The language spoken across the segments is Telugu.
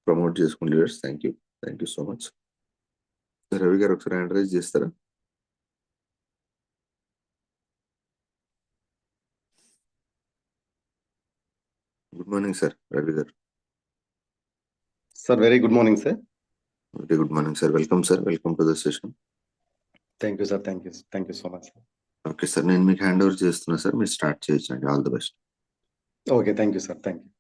ప్రమోట్ చేసుకోండి leaders. Thank you so much. Ravi గారు ఒకసారి హ్యాండ్ రైజ్ చేస్తారా? గుడ్ మార్నింగ్ సార్, రవి గారు. Sir very good morning sir. Very good morning sir. Welcome sir, welcome to the session. Thank you sir, thank you so much sir. Okay sir, నేను మీకు హ్యాండ్ ఓవర్ చేస్తున్నా సార్, మీరు స్టార్ట్ చేయొచ్చండి. All the best. Okay, thank you sir, thank you.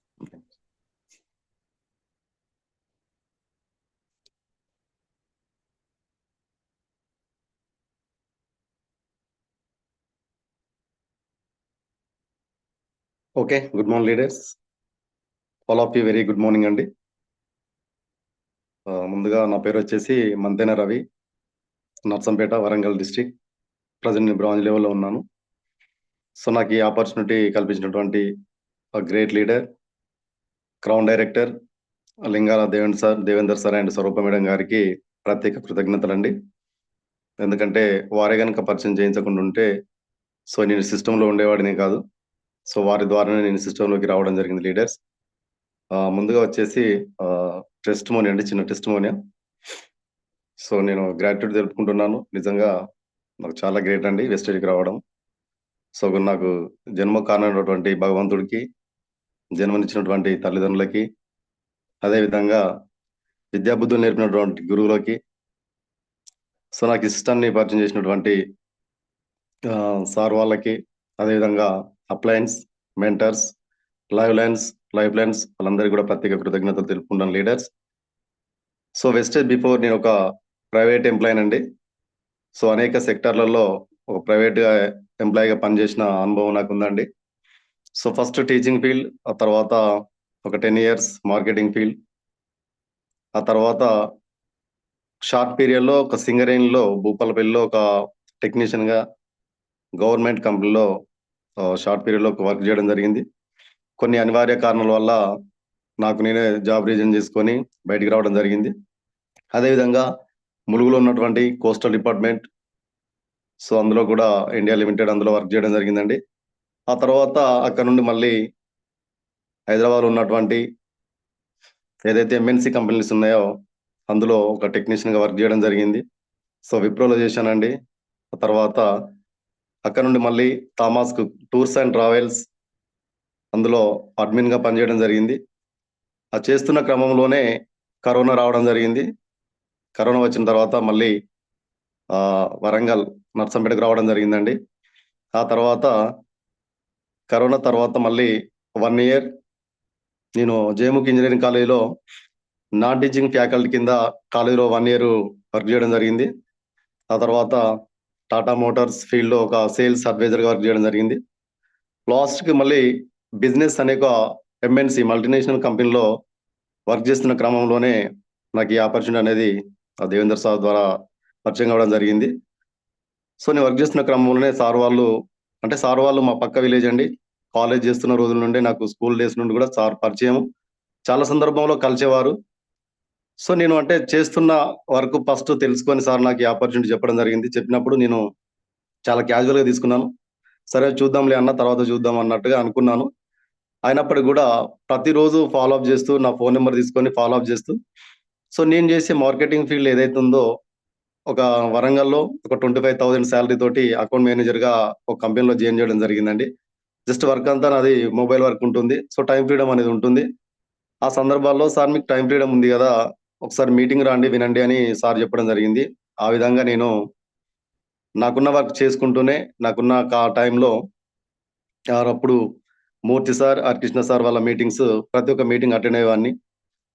Okay, good morning leaders, all of you very good morning అండి. ముందుగా నా పేరు వచ్చేసి మంతెన రవి, నర్సంపేట, వరంగల్ డిస్ట్రిక్ట్. ప్రజెంట్ నేను బ్రాంజ్ లెవెల్లో ఉన్నాను. సో నాకు ఈ ఆపర్చునిటీ కల్పించినటువంటి great leader, crown director Lingala Devender sir and Swarupa madam గారికి ప్రత్యేక కృతజ్ఞతలండి. ఎందుకంటే వారే కనుక పరిచయం చేయించకుండా ఉంటే సో నేను సిస్టంలో ఉండేవాడిని కాదు. సో వారి ద్వారానే నేను సిస్టంలోకి రావడం జరిగింది లీడర్స్. ముందుగా వచ్చేసి టెస్టిమోనీ అండి, చిన్న టెస్టిమోనీ. సో నేను గ్రాట్యూడ్ తెలుపుకుంటున్నాను. నిజంగా నాకు చాలా గ్రేట్ అండి వెస్టేజ్కి రావడం. సో నాకు జన్మ కారణమైనటువంటి భగవంతుడికి, జన్మనిచ్చినటువంటి తల్లిదండ్రులకి, అదేవిధంగా విద్యాబుద్ధులు నేర్పినటువంటి గురువులకి, సో నాకు ఇష్టాన్ని పరిచయం చేసినటువంటి సార్ వాళ్ళకి, అదేవిధంగా అప్లయన్స్, మెంటర్స్, లైఫ్ లైన్స్ వాళ్ళందరికీ కూడా ప్రత్యేక కృతజ్ఞతలు తెలుపుకుంటాను లీడర్స్. సో వెస్టేజ్ బిఫోర్ నేను ఒక ప్రైవేట్ ఎంప్లాయీ అండి. సో అనేక సెక్టార్లలో ఒక ప్రైవేట్ ఎంప్లాయీగా పనిచేసిన అనుభవం నాకు ఉందండి. సో ఫస్ట్ టీచింగ్ ఫీల్డ్, ఆ తర్వాత ఒక 10 years మార్కెటింగ్ ఫీల్డ్, ఆ తర్వాత షార్ట్ పీరియడ్లో ఒక సింగరేణిలో భూపాలపల్లిలో ఒక టెక్నీషియన్గా గవర్నమెంట్ కంపెనీలో షార్ట్ పీరియడ్లో వర్క్ చేయడం జరిగింది. కొన్ని అనివార్య కారణాల వల్ల నాకు నేనే జాబ్ రీజన్ చేసుకొని బయటికి రావడం జరిగింది. అదేవిధంగా ములుగులో ఉన్నటువంటి కోస్టల్ డిపార్ట్మెంట్, సో అందులో కూడా ఇండియా లిమిటెడ్, అందులో వర్క్ చేయడం జరిగిందండి. ఆ తర్వాత అక్కడ నుండి మళ్ళీ హైదరాబాద్ ఉన్నటువంటి ఏదైతే ఎంఎన్సి కంపెనీస్ ఉన్నాయో అందులో ఒక టెక్నీషియన్గా వర్క్ చేయడం జరిగింది. సో విప్రోలో చేశానండి. ఆ తర్వాత అక్కడ నుండి మళ్ళీ Thomas cook tours and travels, అందులో అడ్మిన్గా పనిచేయడం జరిగింది. ఆ చేస్తున్న క్రమంలోనే కరోనా రావడం జరిగింది. కరోనా వచ్చిన తర్వాత మళ్ళీ వరంగల్ నర్సంపేటకు రావడం జరిగిందండి. ఆ తర్వాత కరోనా తర్వాత మళ్ళీ 1 year నేను జేముఖ్ ఇంజనీరింగ్ కాలేజీలో నాన్ టీచింగ్ ఫ్యాకల్టీ కింద కాలేజీలో 1 year వర్క్ చేయడం జరిగింది. ఆ తర్వాత టాటా మోటార్స్ ఫీల్డ్లో ఒక సేల్స్ అడ్వైజర్గా వర్క్ చేయడం జరిగింది. లాస్ట్కి మళ్ళీ బిజినెస్ అనే ఒక ఎంఎన్సి మల్టీనేషనల్ కంపెనీలో వర్క్ చేస్తున్న క్రమంలోనే నాకు ఈ ఆపర్చునిటీ అనేది దేవేందర్ సార్ ద్వారా పరిచయం కావడం జరిగింది. సో నేను వర్క్ చేస్తున్న క్రమంలోనే సార్ వాళ్ళు మా పక్క విలేజ్ అండి. కాలేజ్ చేస్తున్న రోజుల నుండి, నాకు స్కూల్ డేస్ నుండి కూడా సార్ పరిచయం. చాలా సందర్భంలో కలిసేవారు. సో నేను చేస్తున్న వర్క్ ఫస్ట్ తెలుసుకొని సార్ నాకు ఈ ఆపర్చునిటీ చెప్పడం జరిగింది. చెప్పినప్పుడు నేను చాలా క్యాజువల్గా తీసుకున్నాను. సరే చూద్దాంలే అన్న, తర్వాత చూద్దాం అన్నట్టుగా అనుకున్నాను. అయినప్పటికీ కూడా ప్రతిరోజు ఫాలోఅప్ చేస్తూ, నా ఫోన్ నెంబర్ తీసుకొని ఫాలోఅప్ చేస్తూ, సో నేను చేసే మార్కెటింగ్ ఫీల్డ్ ఏదైతే ఉందో, ఒక వరంగల్లో ఒక 25,000 శాలరీ తోటి అకౌంట్ మేనేజర్గా ఒక కంపెనీలో జాయిన్ చేయడం జరిగిందండి. జస్ట్ వర్క్ అంతా నాది మొబైల్ వర్క్ ఉంటుంది. సో టైం ఫ్రీడమ్ అనేది ఉంటుంది. ఆ సందర్భాల్లో సార్ మీకు టైం ఫ్రీడమ్ ఉంది కదా, ఒకసారి మీటింగ్ రండి, వినండి అని సార్ చెప్పడం జరిగింది. ఆ విధంగా నేను నాకున్న వర్క్ చేసుకుంటూనే, నాకున్న టైంలో అప్పుడు మూర్తి సార్, కృష్ణ సార్ వాళ్ళ మీటింగ్స్, ప్రతి ఒక్క మీటింగ్ అటెండ్ అయ్యేవాడిని.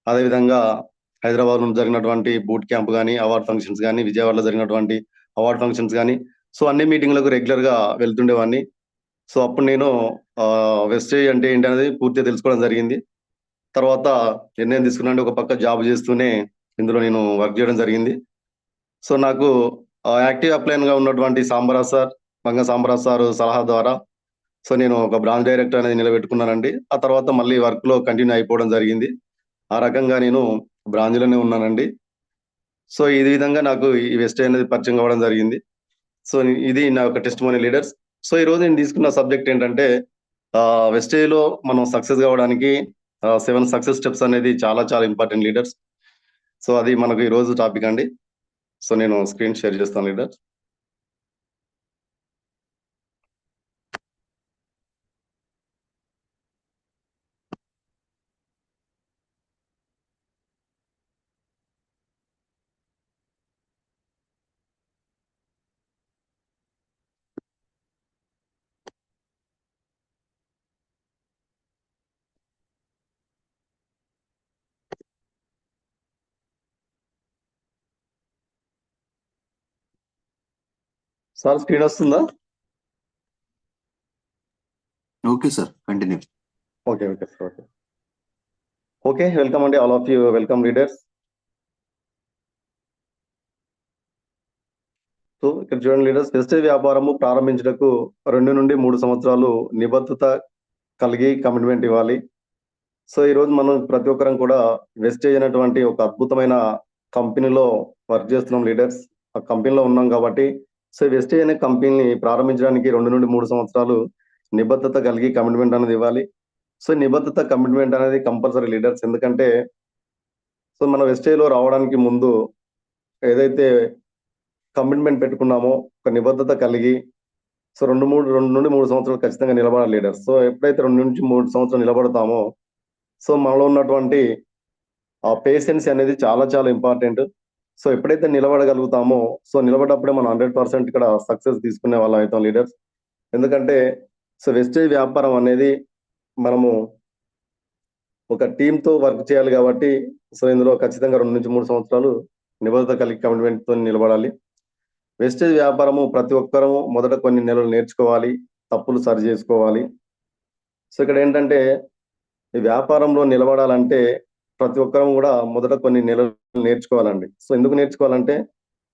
అదేవిధంగా హైదరాబాద్లో జరిగినటువంటి బూట్ క్యాంప్ కానీ, అవార్డ్ ఫంక్షన్స్ కానీ, విజయవాడలో జరిగినటువంటి అవార్డ్ ఫంక్షన్స్ కానీ, సో అన్ని మీటింగ్లకు రెగ్యులర్గా వెళ్తుండేవాడిని. సో అప్పుడు నేను వెస్టేజ్ అంటే ఏంటి అనేది పూర్తిగా తెలుసుకోవడం జరిగింది. తర్వాత నిర్ణయం తీసుకున్నాను, ఒక పక్క జాబ్ చేస్తూనే ఇందులో నేను వర్క్ చేయడం జరిగింది. సో నాకు యాక్టివ్ అప్లైన్గా ఉన్నటువంటి సాంబరాజ్ సార్ సలహా ద్వారా సో నేను ఒక బ్రాంచ్ డైరెక్టర్ అనేది నిలబెట్టుకున్నానండి. ఆ తర్వాత మళ్ళీ వర్క్లో కంటిన్యూ అయిపోవడం జరిగింది. ఆ రకంగా నేను బ్రాంచ్లోనే ఉన్నానండి. సో ఈ విధంగా నాకు ఈ వెస్టేజ్ అనేది పరిచయం కావడం జరిగింది. సో ఇది నా యొక్క టెస్టిమోనీ లీడర్స్. సో ఈ రోజు నేను తీసుకున్న సబ్జెక్ట్ ఏంటంటే, వెస్టేజ్లో మనం సక్సెస్ కావడానికి 7 సక్సెస్ స్టెప్స్ అనేది చాలా చాలా ఇంపార్టెంట్ లీడర్స్. సో అది మనకు ఈ రోజు టాపిక్ అండి. సో నేను స్క్రీన్ షేర్ చేస్తాను లీడర్స్. సార్ స్క్రీన్ వస్తుందా? Okay sir, continue. Okay sir. Okay welcome అండి, all of you welcome leaders. So ఇక్కడ చూడండి లీడర్స్, వెస్టేజ్ వ్యాపారము ప్రారంభించడానికి 2 నుండి 3 సంవత్సరాలు నిబద్ధత కలిగి కమిట్మెంట్ ఇవ్వాలి. సో ఈ రోజు మనం ప్రతి ఒక్కరం కూడా వెస్టేజ్ అనేటువంటి ఒక అద్భుతమైన కంపెనీలో వర్క్ చేస్తున్నాం లీడర్స్. ఆ కంపెనీలో ఉన్నాం కాబట్టి సో వెస్టేజ్ అనే కంపెనీని ప్రారంభించడానికి 2 నుండి 3 సంవత్సరాలు నిబద్ధత కలిగి కమిట్మెంట్ అనేది ఇవ్వాలి. సో నిబద్ధత కమిట్మెంట్ అనేది కంపల్సరీ లీడర్స్. ఎందుకంటే సో మన వెస్టేజ్ లో రావడానికి ముందు ఏదైతే కమిట్మెంట్ పెట్టుకున్నామో ఒక నిబద్ధత కలిగి సో 2 నుండి 3 సంవత్సరాలు ఖచ్చితంగా నిలబడాలి లీడర్స్. సో ఎప్పుడైతే 2 నుంచి 3 సంవత్సరాలు నిలబడతామో సో మనలో ఉన్నటువంటి ఆ పేషెన్స్ అనేది చాలా చాలా ఇంపార్టెంట్. సో ఎప్పుడైతే నిలబడగలుగుతామో సో నిలబడప్పుడే మనం 100% ఇక్కడ సక్సెస్ తీసుకునే వాళ్ళం అవుతాం లీడర్స్. ఎందుకంటే సో వెస్టేజ్ వ్యాపారం అనేది మనము ఒక టీంతో వర్క్ చేయాలి కాబట్టి సో ఇందులో ఖచ్చితంగా 2 నుంచి 3 సంవత్సరాలు నిబద్ధత కలిగి కమిట్మెంట్ తో నిలబడాలి. వెస్టేజ్ వ్యాపారము ప్రతి ఒక్కరము మొదట కొన్ని నెలలు నేర్చుకోవాలి, తప్పులు సరి చేసుకోవాలి. సో ఇక్కడ ఏంటంటే ఈ వ్యాపారంలో నిలబడాలంటే ప్రతి ఒక్కరం కూడా మొదట కొన్ని నెలలు నేర్చుకోవాలండి. సో ఎందుకు నేర్చుకోవాలంటే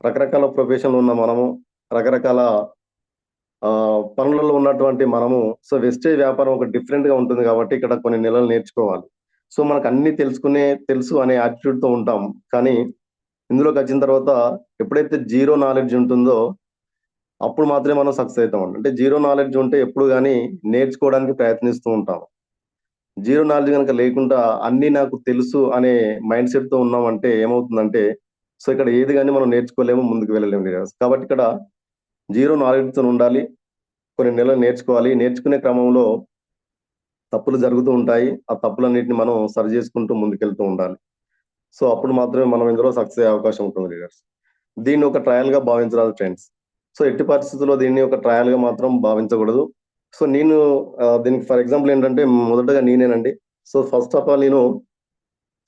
రకరకాల ప్రొఫెషన్లు ఉన్న మనము, రకరకాల పనులలో ఉన్నటువంటి మనము సో వెస్టేజ్ వ్యాపారం ఒక డిఫరెంట్ గా ఉంటుంది కాబట్టి ఇక్కడ కొన్ని నెలలు నేర్చుకోవాలి. సో మనకు అన్ని తెలుసు అనే యాటిట్యూడ్ తో ఉంటాం. కానీ ఇందులోకి వచ్చిన తర్వాత ఎప్పుడైతే జీరో నాలెడ్జ్ ఉంటుందో అప్పుడు మాత్రమే మనం సక్సెస్ అవుతాం. అంటే జీరో నాలెడ్జ్ ఉంటే ఎప్పుడు కానీ నేర్చుకోవడానికి ప్రయత్నిస్తూ ఉంటాం. జీరో నాలెడ్జ్ కనుక లేకుండా అన్ని నాకు తెలుసు అనే మైండ్ సెట్ తో ఉన్నామంటే ఏమవుతుందంటే సో ఇక్కడ ఏది కానీ మనం నేర్చుకోలేము, ముందుకు వెళ్ళలేము లీడర్స్. కాబట్టి ఇక్కడ జీరో నాలెడ్జ్ తో ఉండాలి, కొన్ని నెలలు నేర్చుకోవాలి. నేర్చుకునే క్రమంలో తప్పులు జరుగుతూ ఉంటాయి, ఆ తప్పులన్నింటిని మనం సరి చేసుకుంటూ ముందుకెళ్తూ ఉండాలి. సో అప్పుడు మాత్రమే మనం ఇందులో సక్సెస్ అయ్యే అవకాశం ఉంటుంది లీడర్స్. దీన్ని ఒక ట్రయల్ గా భావించాలి ఫ్రెండ్స్. సో ఎట్టి పరిస్థితుల్లో దీన్ని ఒక ట్రయల్ గా మాత్రం భావించకూడదు. సో నేను దీనికి ఫర్ ఎగ్జాంపుల్ ఏంటంటే మొదటగా నేనేనండి. సో ఫస్ట్ ఆఫ్ ఆల్ నేను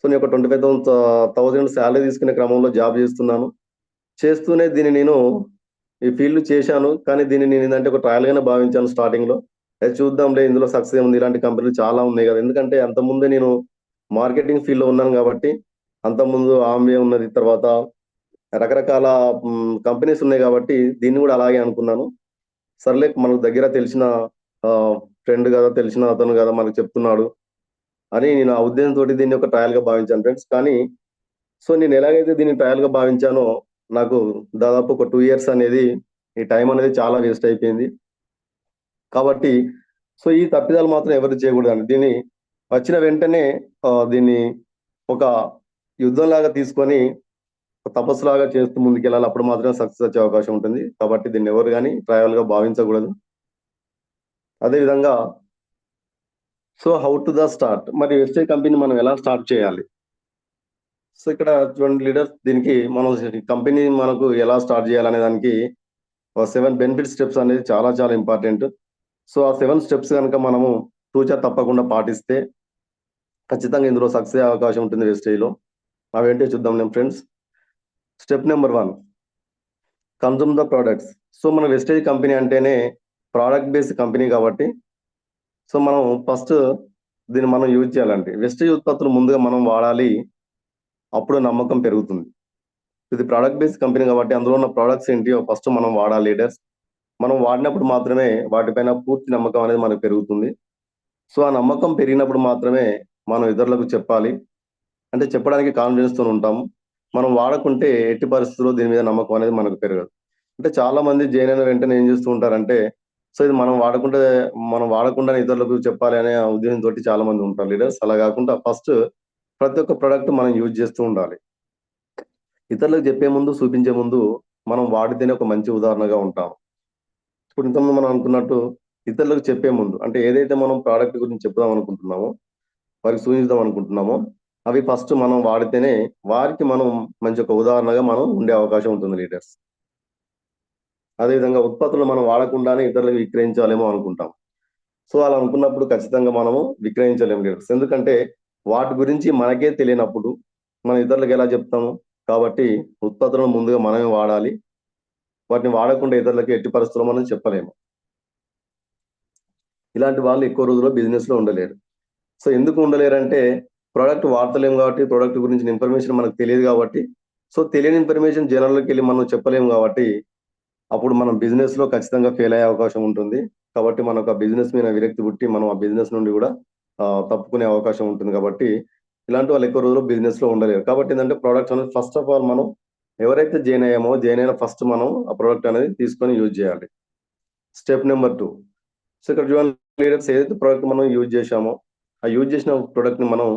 ఒక 25,000 శాలరీ తీసుకునే క్రమంలో జాబ్ చేస్తున్నాను. చేస్తూనే దీన్ని నేను ఈ ఫీల్డ్ చేశాను. కానీ దీన్ని నేను ఏంటంటే ఒక ట్రయల్ గానే భావించాను స్టార్టింగ్ లో. అది చూద్దాంలే, ఇందులో సక్సెస్ ఉంది, ఇలాంటి కంపెనీలు చాలా ఉన్నాయి కదా. ఎందుకంటే అంతకుముందే నేను మార్కెటింగ్ ఫీల్డ్ లో ఉన్నాను కాబట్టి అంతకుముందు ఆమ్వే ఉన్నది, తర్వాత రకరకాల కంపెనీస్ ఉన్నాయి కాబట్టి దీన్ని కూడా అలాగే అనుకున్నాను. సర్లే మనకు దగ్గర తెలిసిన ఫ్రెండ్ కదా, తెలిసిన అతను కదా మనకు చెప్తున్నాడు అని నేను ఆ ఉద్దేశంతో దీన్ని ఒక ట్రయల్ గా భావించాను ఫ్రెండ్స్. కానీ సో నేను ఎలాగైతే దీన్ని ట్రయల్ గా భావించానో నాకు దాదాపు ఒక 2 years అనేది ఈ టైం అనేది చాలా వేస్ట్ అయిపోయింది. కాబట్టి సో ఈ తప్పిదాలు మాత్రం ఎవరు చేయకూడదండి. దీన్ని వచ్చిన వెంటనే దీన్ని ఒక యుద్ధంలాగా తీసుకొని తపస్సులాగా చేస్తూ ముందుకెళ్ళాలి. అప్పుడు మాత్రమే సక్సెస్ వచ్చే అవకాశం ఉంటుంది. కాబట్టి దీన్ని ఎవరు కానీ ట్రయల్ గా భావించకూడదు. అదేవిధంగా so how to the start, మరి వెస్టేజ్ కంపెనీ మనం ఎలా స్టార్ట్ చేయాలి? సో ఇక్కడ చూడండి లీడర్స్, దీనికి మనం కంపెనీ మనకు ఎలా స్టార్ట్ చేయాలనే దానికి 7 బెనిఫిట్ స్టెప్స్ అనేది చాలా చాలా ఇంపార్టెంట్. సో ఆ 7 స్టెప్స్ కనుక మనము తూచా తప్పకుండా పాటిస్తే ఖచ్చితంగా ఇందులో సక్సెస్ అయ్యే అవకాశం ఉంటుంది వెస్టేజ్ లో. అవేంటో చూద్దాం నేను friends. Step number 1, consume the products. So మన వెస్టేజ్ కంపెనీ అంటేనే ప్రోడక్ట్ బేస్డ్ కంపెనీ కాబట్టి సో మనం ఫస్ట్ దీన్ని మనం యూజ్ చేయాలంటే వెస్టేజ్ ఉత్పత్తులు ముందుగా మనం వాడాలి, అప్పుడు నమ్మకం పెరుగుతుంది. ఇది ప్రోడక్ట్ బేస్డ్ కంపెనీ కాబట్టి అందులో ఉన్న ప్రోడక్ట్స్ ఏంటి ఫస్ట్ మనం వాడాలి లీడర్స్. మనం వాడినప్పుడు మాత్రమే వాటిపైన పూర్తి నమ్మకం అనేది మనకు పెరుగుతుంది. సో ఆ నమ్మకం పెరిగినప్పుడు మాత్రమే మనం ఇతరులకు చెప్పాలి, అంటే చెప్పడానికి కాన్ఫిడెన్స్ తో ఉంటాము. మనం వాడకుంటే ఎట్టి పరిస్థితుల్లో దీని మీద నమ్మకం అనేది మనకు పెరగదు. అంటే చాలా మంది జాయిన్ అయిన వెంటనే ఏం చేస్తూ ఉంటారంటే సో ఇది మనం వాడకుండా ఇతరులకు చెప్పాలి అనే ఉద్దేశంతో చాలా మంది ఉంటారు లీడర్స్. అలా కాకుండా ఫస్ట్ ప్రతి ఒక్క ప్రొడక్ట్ మనం యూజ్ చేస్తూ ఉండాలి. ఇతరులకు చెప్పే ముందు, చూపించే ముందు మనం వాడితేనే ఒక మంచి ఉదాహరణగా ఉంటాం. ఇప్పుడు ఇంతకుముందు మనం అనుకున్నట్టు ఇతరులకు చెప్పే ముందు అంటే ఏదైతే మనం ప్రోడక్ట్ గురించి చెప్దాం అనుకుంటున్నామో, వారికి సూచిద్దాం అనుకుంటున్నామో, అవి ఫస్ట్ మనం వాడితేనే వారికి మనం మంచి ఒక ఉదాహరణగా మనం ఉండే అవకాశం ఉంటుంది లీడర్స్. అదేవిధంగా ఉత్పత్తులు మనం వాడకుండానే ఇతరులకు విక్రయించాలేమో అనుకుంటాం. సో అలా అనుకున్నప్పుడు ఖచ్చితంగా మనము విక్రయించలేము లీడర్స్. ఎందుకంటే వాటి గురించి మనకే తెలియనప్పుడు మనం ఇతరులకు ఎలా చెప్తాము? కాబట్టి ఉత్పత్తులను ముందుగా మనమే వాడాలి. వాటిని వాడకుండా ఇతరులకి ఎట్టి పరిస్థితుల్లో మనం చెప్పలేము. ఇలాంటి వాళ్ళు ఎక్కువ రోజులు బిజినెస్‌లో ఉండలేరు. సో ఎందుకు ఉండలేరంటే ప్రొడక్ట్ వాడతలేము కాబట్టి, ప్రొడక్ట్ గురించిన ఇన్ఫర్మేషన్ మనకు తెలియదు కాబట్టి, సో తెలియని ఇన్ఫర్మేషన్ జనాల్లోకెళ్ళి మనం చెప్పలేము కాబట్టి, అప్పుడు మనం బిజినెస్‌లో ఖచ్చితంగా ఫెయిల్ అయ్యే అవకాశం ఉంటుంది. కాబట్టి మనకు ఆ బిజినెస్ మీద విరక్తి పుట్టి మనం ఆ బిజినెస్ నుండి కూడా తప్పుకునే అవకాశం ఉంటుంది కాబట్టి, ఇలాంటి వాళ్ళు ఎక్కువ రోజులు బిజినెస్‌లో ఉండలేరు. కాబట్టి ఏందంటే ప్రొడక్ట్స్ అనేది ఫస్ట్ ఆఫ్ ఆల్ మనం ఎవరైతే జాయిన్ అయిన ఫస్ట్ మనం ఆ ప్రొడక్ట్ అనేది తీసుకొని యూజ్ చేయాలి. Step number 2. సో ఇక్కడ చూడండి లీడర్స్ ఏదైతే ప్రొడక్ట్ మనం యూజ్ చేశామో, ఆ యూజ్ చేసిన ప్రొడక్ట్‌ని మనం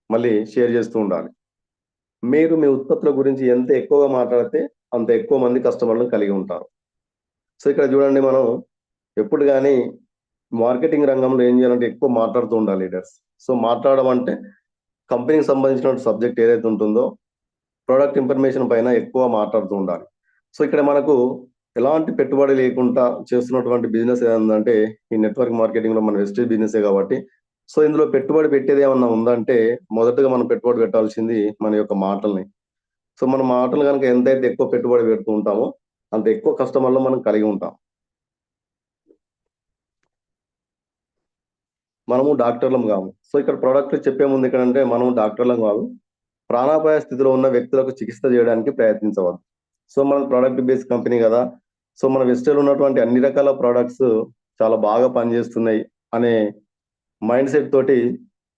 మళ్ళీ షేర్ చేస్తూ ఉండాలి. మీరు మీ ఉత్పత్తుల గురించి ఎంత ఎక్కువగా మాట్లాడితే అంత ఎక్కువ మంది కస్టమర్‌లను కలిగి ఉంటారు. సో ఇక్కడ చూడండి మనం ఎప్పుడు గాని మార్కెటింగ్ రంగంలో ఏం చేయాలంటే ఎక్కువ మాట్లాడుతూ ఉండాలి లీడర్స్. సో మాట్లాడడం అంటే కంపెనీకి సంబంధించిన సబ్జెక్ట్ ఏదైతే ఉంటుందో ప్రొడక్ట్ ఇన్ఫర్మేషన్ పైన ఎక్కువ మాట్లాడుతూ ఉండాలి. సో ఇక్కడ మనకు ఎలాంటి పెట్టుబడి లేకుండా చేస్తున్నటువంటి బిజినెస్ ఏదంటే ఈ నెట్వర్క్ మార్కెటింగ్‌లో మన వెస్టేజ్ బిజినెసే కాబట్టి సో ఇందులో పెట్టుబడి పెట్టేది ఏమన్నా ఉందంటే మొదటగా మనం పెట్టుబడి పెట్టాల్సింది మన యొక్క మాటల్ని. సో మన మాటలు గనుక ఎంతైతే ఎక్కువ పెట్టుబడి పెడుతూ ఉంటామో అంత ఎక్కువ కస్టమర్‌లు మనం కలిగి ఉంటాం. మనము డాక్టర్‌లం గాము. సో ఇక్కడ ప్రొడక్ట్ చెప్పే ముందు ఎక్కడంటే మనం డాక్టర్‌లం గాదు. ప్రాణాపాయ స్థితిలో ఉన్న వ్యక్తులకు చికిత్స చేయడానికి ప్రయత్నించవద్దు. సో మనం ప్రొడక్ట్ బేస్డ్ కంపెనీ గదా! సో మన వెస్టేజ్‌లో ఉన్నటువంటి అన్ని రకాల ప్రొడక్ట్స్ చాలా బాగా పనిచేస్తున్నాయి అనే మైండ్‌సెట్ తోటి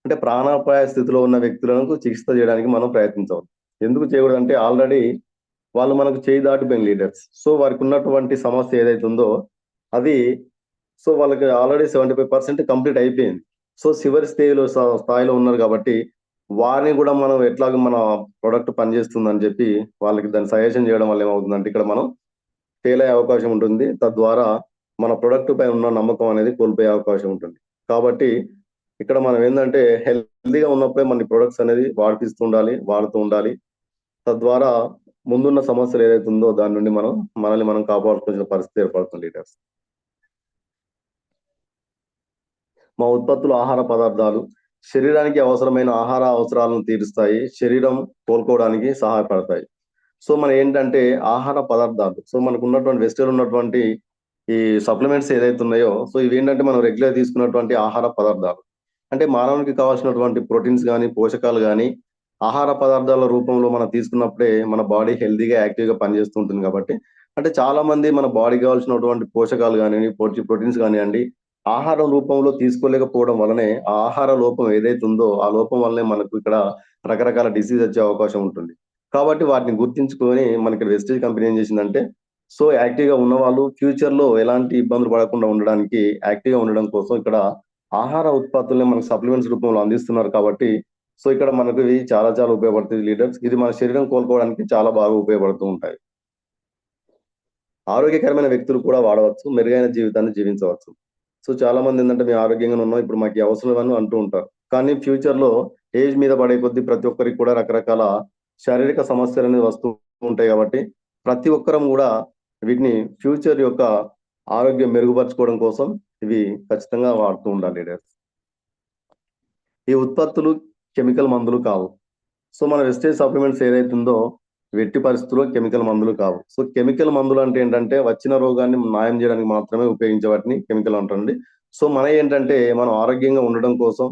అంటే ప్రాణాపాయ స్థితిలో ఉన్న వ్యక్తులకు చికిత్స చేయడానికి మనం ప్రయత్నించవద్దు. ఎందుకు చేయకూడదంటే ఆల్రెడీ వాళ్ళు మనకు చేయి దాటిపోయిన లీడర్స్. సో వారికున్నటువంటి సమస్య ఏదైతే ఉందో అది సో వాళ్ళకి ఆల్రెడీ 75% కంప్లీట్ అయిపోయింది. సో చివరి స్థాయిలో ఉన్నారు కాబట్టి, వారిని గూడా మనం ఎట్లాగో మన ప్రొడక్ట్ పనిచేస్తుందని జెప్పి, వాళ్ళకి దాన్ని సజెషన్ జేయడం వల్ల ఏమవుతుందంటే, ఇక్కడ మనం ఫెయిల్ అయ్యే అవకాశం ఉంటుంది. తద్వారా మన ప్రొడక్ట్ పైన ఉన్న నమ్మకం అనేది కోల్పోయే అవకాశం ఉంటుంది. కాబట్టి ఇక్కడ మనం ఏందంటే, హెల్తీగా ఉన్నప్పుడే మన ప్రొడక్ట్స్ అనేది వాడిపిస్తూ ఉండాలి, వాడుతూ ఉండాలి. తద్వారా ముందున్న సమస్యలు ఏదైతే ఉందో దాని నుండి మనల్ని మనం కాపాడుకోవాల్సిన పరిస్థితి ఏర్పడుతుంది లీడర్స్. మా ఉత్పత్తులు ఆహార పదార్థాలు శరీరానికి అవసరమైన ఆహార అవసరాలను తీరుస్తాయి. శరీరం కోలుకోవడానికి సహాయపడతాయి. సో మనం ఏంటంటే ఆహార పదార్థాలు సో మనకున్నటువంటి వెజిటబుల్ ఉన్నటువంటి ఈ సప్లిమెంట్స్ ఏదైతే ఉన్నాయో సో ఇవేంటంటే మనం రెగ్యులర్ తీసుకున్నటువంటి ఆహార పదార్థాలు. అంటే మానవునికి కావాల్సినటువంటి ప్రోటీన్స్ గాని, పోషకాలు గాని ఆహార పదార్థాల రూపంలో మనం తీసుకున్నప్పుడే మన బాడీ హెల్తీగా, యాక్టివ్‌గా పనిచేస్తూ ఉంటుంది కాబట్టి అంటే చాలా మంది మన బాడీకి కావాల్సినటువంటి పోషకాలు గానియండి, ప్రోటీన్స్ గానియండి ఆహారం రూపంలో తీసుకోలేకపోవడం వల్లనే ఆ ఆహార లోపం ఏదైతే ఉందో ఆ లోపం వల్లనే మనకు ఇక్కడ రకరకాల డిసీజ్ వచ్చే అవకాశం ఉంటుంది. కాబట్టి వాటిని గుర్తించుకొని మనకి వెస్టేజ్ కంపెనీ ఏం చేసిందంటే సో యాక్టివ్‌గా ఉన్నవాళ్ళు ఫ్యూచర్‌లో ఎలాంటి ఇబ్బందులు పడకుండా ఉండడానికి యాక్టివ్‌గా ఉండడం కోసం ఇక్కడ ఆహార ఉత్పత్తుల్ని మనకు సప్లిమెంట్స్ రూపంలో అందిస్తున్నారు కాబట్టి సో ఇక్కడ మనకు ఇవి చాలా చాలా ఉపయోగపడుతాయి లీడర్స్. ఇది మన శరీరం కోలుకోవడానికి చాలా బాగా ఉపయోగపడుతూ ఉంటాయి. ఆరోగ్యకరమైన వ్యక్తులు కూడా వాడవచ్చు. మెరుగైన జీవితాన్ని జీవించవచ్చు. సో చాలా మంది ఏందంటే మేము ఆరోగ్యంగానే ఉన్నాం. ఇప్పుడు మాకు ఈ అవసరం లేవని అంటూ ఉంటారు. కానీ ఫ్యూచర్‌లో ఏజ్ మీద పడే కొద్దీ ప్రతి ఒక్కరికి కూడా రకరకాల శారీరక సమస్యలనేవి వస్తూ ఉంటాయి కాబట్టి, ప్రతి ఒక్కరం గూడా వీటిని ఫ్యూచర్ యొక్క ఆరోగ్యం మెరుగుపరుచుకోవడం కోసం ఇవి ఖచ్చితంగా వాడుతూ ఉండాలి లీడర్స్. ఈ ఉత్పత్తులు కెమికల్ మందులు కావు. సో మన వెస్టేజ్ సప్లిమెంట్స్ ఏదైతే ఉందో ఎట్టి పరిస్థితుల్లో కెమికల్ మందులు కావు. సో కెమికల్ మందులు అంటే ఏంటంటే వచ్చిన రోగాన్ని మాయం చేయడానికి మాత్రమే ఉపయోగించే వాటిని కెమికల్ అంటారండి. సో ఏంటంటే మనం ఆరోగ్యంగా ఉండడం కోసం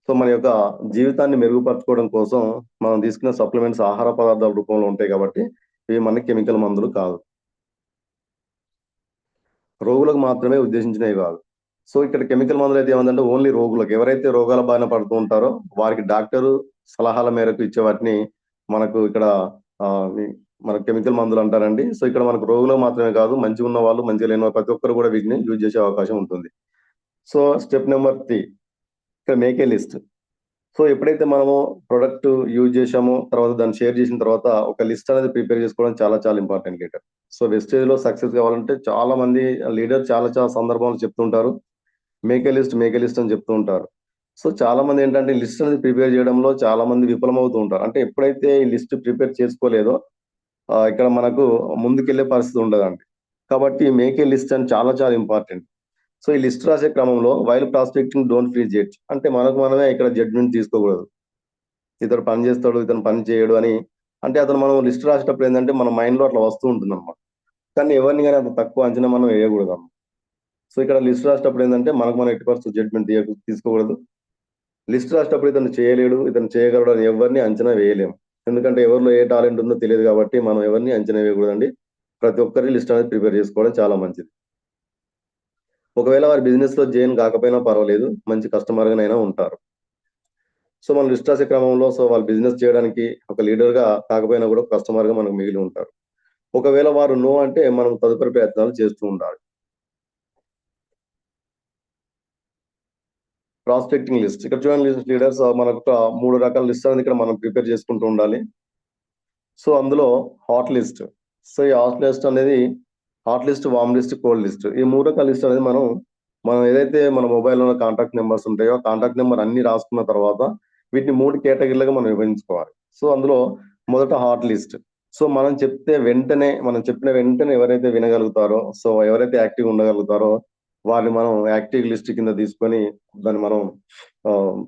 సో మన యొక్క జీవితాన్ని మెరుగుపరచుకోవడం కోసం మనం తీసుకునే సప్లిమెంట్స్ ఆహార పదార్థాల రూపంలో ఉంటాయి కాబట్టి ఇవి మనకి కెమికల్ మందులు కాదు. రోగులకు మాత్రమే ఉద్దేశించినవి కాదు. సో ఇక్కడ కెమికల్ మందులైతే ఏమందంటే ఓన్లీ రోగులకు. ఎవరైతే రోగాల బారిన పడుతూ ఉంటారో వారికి డాక్టరు సలహాల మేరకు ఇచ్చే వాటిని మనకు ఇక్కడ మన కెమికల్ మందులు అంటారండి. సో ఇక్కడ మనకు రోగులకు మాత్రమే కాదు, మంచిగా ఉన్న వాళ్ళు, మంచిగా లేని వాళ్ళు ప్రతి ఒక్కరు కూడా వీటిని యూజ్ చేసే అవకాశం ఉంటుంది. సో స్టెప్ నెంబర్ 3, ఇక్కడ మేక్ ఏ లిస్ట్. సో ఎప్పుడైతే మనము ప్రొడక్ట్ యూజ్ చేసామో, తర్వాత దాన్ని షేర్ చేసిన తర్వాత ఒక లిస్ట్ అనేది ప్రిపేర్ చేసుకోవడం చాలా చాలా ఇంపార్టెంట్ లీడర్. సో వెస్టేజ్‌లో సక్సెస్ కావాలంటే చాలా మంది లీడర్ చాలా చాలా సందర్భాల్లో చెప్తుంటారు. Make a list, make a list అని చెప్తూ ఉంటారు. సో చాలా మంది ఏంటంటే లిస్ట్ అనేది ప్రిపేర్ చేయడంలో చాలా మంది విఫలమవుతూ ఉంటారు. అంటే ఎప్పుడైతే ఈ లిస్ట్ ప్రిపేర్ చేసుకోలేదో ఇక్కడ మనకు ముందుకెళ్ళే పరిస్థితి ఉండదండి. కాబట్టి మేక్ ఏ లిస్ట్ అని చాలా చాలా ఇంపార్టెంట్. సో ఈ లిస్ట్ రాసే క్రమంలో while prospecting don't free judge. అంటే మనకు మనమే ఇక్కడ జడ్జ్‌మెంట్ తీసుకోకూడదు. ఇతడు పని చేస్తాడు, ఇతను పని చేయడు అని. అంటే అతను మనం లిస్ట్ రాసేటప్పుడు ఏందంటే మన మైండ్‌లో అట్లా వస్తూ ఉంటుందన్నమాట. కానీ ఎవరిని గాని అంత తక్కువ అంచనా మనం వేయకూడదన్నమాట. సో ఇక్కడ లిస్ట్ రాసేటప్పుడు ఏందంటే మనకు మనం ఎట్టి పరిస్థితుల్లో జడ్జ్‌మెంట్ తీసుకోకూడదు. లిస్ట్ రాసేటప్పుడు ఇతను చేయలేడు, ఇతను చేయగలడు అని ఎవరిని అంచనా వేయలేము. ఎందుకంటే ఎవరిలో ఏ టాలెంట్ ఉందో తెలియదు కాబట్టి మనం ఎవరిని అంచనా వేయకూడదండి. ప్రతి ఒక్కరి లిస్ట్ అనేది ప్రిపేర్ చేసుకోవడం చాలా మంచిది. ఒకవేళ వారి బిజినెస్‌లో జైన్ కాకపోయినా పర్వాలేదు. మంచి కస్టమర్‌గానైనా ఉంటారు. సో మనం లిస్ట్ రాసే క్రమంలో వాళ్ళు బిజినెస్ చేయడానికి ఒక లీడర్‌గా కాకపోయినా కూడా కస్టమర్‌గా మనకు మిగిలి ఉంటారు. ఒకవేళ వారు నో అంటే మనం తదుపరి ప్రయత్నాలు చేస్తూ ఉండాలి. Prospecting list. ఇక్కడ చూడండి లీడర్స్ మనకు ఒక 3 రకాల లిస్ట్ అనేది ఇక్కడ మనం ప్రిపేర్ చేసుకుంటూ ఉండాలి. సో అందులో హాట్ లిస్ట్. సో ఈ హాట్ లిస్ట్ అనేది hot list, warm list, cold list. ఈ 3 రకాల లిస్ట్ అనేది మనం ఏదైతే మన మొబైల్‌లో ఉన్న కాంటాక్ట్ నంబర్స్ ఉంటాయో, కాంటాక్ట్ నంబర్ అన్ని రాసుకున్న తర్వాత వీటిని 3 కేటగిరీలుగా మనం విభజించుకోవాలి. సో అందులో మొదట హాట్ లిస్ట్. సో మనం చెప్పిన వెంటనే ఎవరైతే వినగలుగుతారో, సో ఎవరైతే యాక్టివ్‌గా ఉండగలుగుతారో వారిని మనం యాక్టివ్ లిస్ట్ కింద తీసుకొని దాన్ని మనం ఆహ్,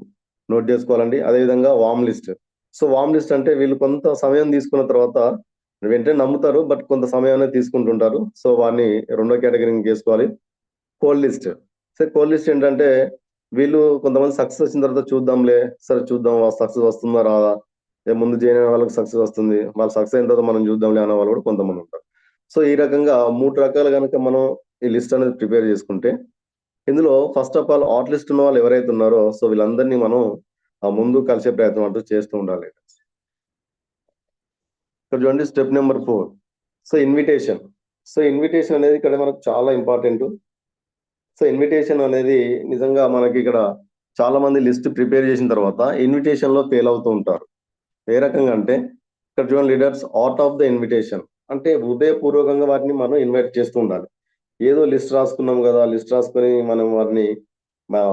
నోట్ చేసుకోవాలండి. అదేవిధంగా warm list. So warm list అంటే వీళ్ళు కొంత సమయం తీసుకున్న తర్వాత వెంటనే నమ్ముతారు. బట్ కొంత సమయం అనేది తీసుకుంటుంటారు. సో వారిని రెండో కేటగరీకి చేసుకోవాలి. Cold list. So cold list ఏంటంటే వీళ్ళు కొంతమంది సక్సెస్ వచ్చిన తర్వాత చూద్దాంలే, సరే చూద్దాం సక్సెస్ వస్తుందా రాదా? ముందు జాయిన్ అయిన వాళ్ళకి సక్సెస్ వస్తుంది. వాళ్ళు సక్సెస్ అయిన తర్వాత మనం చూద్దాంలే అనే వాళ్ళు కూడా కొంతమంది ఉంటారు. సో ఈ రకంగా 3 రకాలు గనుక మనం ఈ లిస్ట్ అనేది ప్రిపేర్ చేసుకుంటే ఇందులో first of all hot list ఉన్న వాళ్ళు ఎవరైతే ఉన్నారో సో వీళ్ళందరినీ మనం ముందు కలిసే ప్రయత్నం అంటూ చేస్తూ ఉండాలి. ఇక్కడ చూడండి step number 4. So invitation. So invitation అనేది ఇక్కడ మనకు చాలా ఇంపార్టెంట్. సో ఇన్విటేషన్ అనేది నిజంగా మనకి ఇక్కడ చాలా మంది లిస్ట్ ప్రిపేర్ చేసిన తర్వాత ఇన్విటేషన్‌లో ఫెయిల్ అవుతూ ఉంటారు. ఏ రకంగా అంటే ఇక్కడ చూడండి leaders art of the invitation. అంటే హృదయపూర్వకంగా వాటిని మనం ఇన్వైట్ చేస్తూ ఉండాలి. ఏదో లిస్ట్ రాసుకున్నాం గదా! లిస్ట్ రాసుకొని మనం వారిని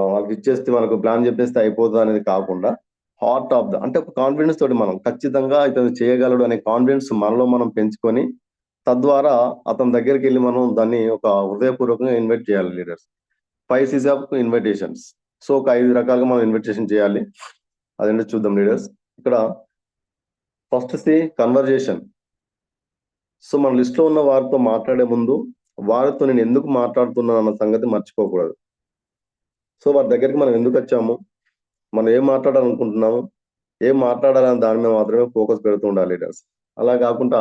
వాళ్ళకి ఇచ్చేస్తే మనకు ప్లాన్ చెప్పేస్తే అయిపోతదనేది కాకుండా హార్ట్ ఆఫ్ ద అంటే ఒక కాన్ఫిడెన్స్ తోటి మనం ఖచ్చితంగా ఇతను చేయగలడు అనే కాన్ఫిడెన్స్ మనలో మనం పెంచుకొని తద్వారా అతని దగ్గరికెళ్లి మనం దాన్ని ఒక హృదయపూర్వకంగా ఇన్వైట్ చేయాలి leaders. 5 C's of invitations. So ఒక 5 రకాలుగా మనం ఇన్విటేషన్ చేయాలి. అదేంటో చూద్దాం లీడర్స్. ఇక్కడ ఫస్ట్ కన్వర్జేషన్. సో మన లిస్ట్‌లో ఉన్న వారితో మాట్లాడే ముందు వారితో నేను ఎందుకు మాట్లాడుతున్నాను అన్న సంగతి మర్చిపోకూడదు. సో వారి దగ్గరికి మనం ఎందుకొచ్చాము? మనం ఏం మాట్లాడాలనుకుంటున్నాము? ఏం మాట్లాడాలనే దాని మీద మాత్రమే ఫోకస్ పెడుతూ ఉండాలి లీడర్స్. అలా కాకుండా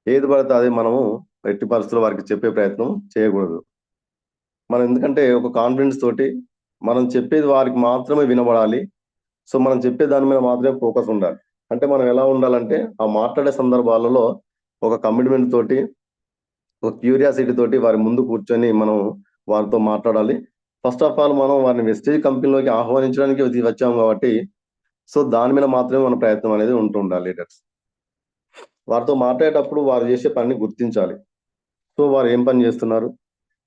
ఏది పడితే అది మనము ఎట్టి పరిస్థితుల్లో వారికి చెప్పే ప్రయత్నం చేయకూడదు. మనం ఎందుకంటే ఒక కాన్ఫిడెన్స్ తోటి మనం చెప్పేది వారికి మాత్రమే వినబడాలి. సో మనం చెప్పే దాని మీద మాత్రమే ఫోకస్ ఉండాలి. అంటే మనం ఎలా ఉండాలంటే ఆ మాట్లాడే సందర్భాలలో ఒక కమిట్మెంట్ తోటి, ఒక క్యూరియాసిటీ తోటి వారి ముందు కూర్చొని మనం వారితో మాట్లాడాలి. ఫస్ట్ ఆఫ్ ఆల్ మనం వారిని వెస్టేజ్ కంపెనీలోకి ఆహ్వానించడానికి వచ్చాము కాబట్టి సో దాని మీద మాత్రమే మన ప్రయత్నం అనేది ఉంటూ ఉండాలి లీడర్స్. వారితో మాట్లాడేటప్పుడు వారు చేసే పనిని గుర్తించాలి. సో వారు ఏం పని చేస్తున్నారు?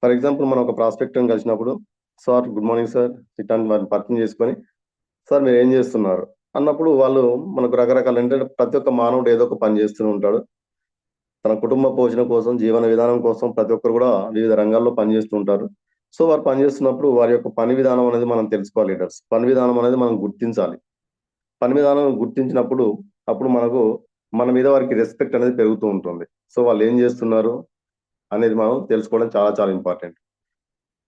ఫర్ ఎగ్జాంపుల్ మనం ఒక ప్రాస్పెక్ట్‌ని కలిసినప్పుడు, "సార్ గుడ్ మార్నింగ్ సార్" ఇట్లాంటి వారిని పరిచయం చేసుకొని, "సార్ మీరేం చేస్తున్నారు?" అన్నప్పుడు వాళ్ళు మనకు రకరకాల ఏంటంటే ప్రతి ఒక్క మానవుడు ఏదో ఒక పని చేస్తూనే ఉంటాడు. తన కుటుంబ పోషణ కోసం, జీవన విధానం కోసం ప్రతి ఒక్కరు కూడా వివిధ రంగాల్లో పనిచేస్తూ ఉంటారు. సో వారు పనిచేస్తున్నప్పుడు వారి యొక్క పని విధానం అనేది మనం తెలుసుకోవాలి లీడర్స్. పని విధానం అనేది మనం గుర్తించాలి. పని విధానం గుర్తించినప్పుడు అప్పుడు మన మీద వారికి రెస్పెక్ట్ అనేది పెరుగుతూ ఉంటుంది. సో వాళ్ళు ఏం చేస్తున్నారు అనేది మనం తెలుసుకోవడం చాలా చాలా ఇంపార్టెంట్.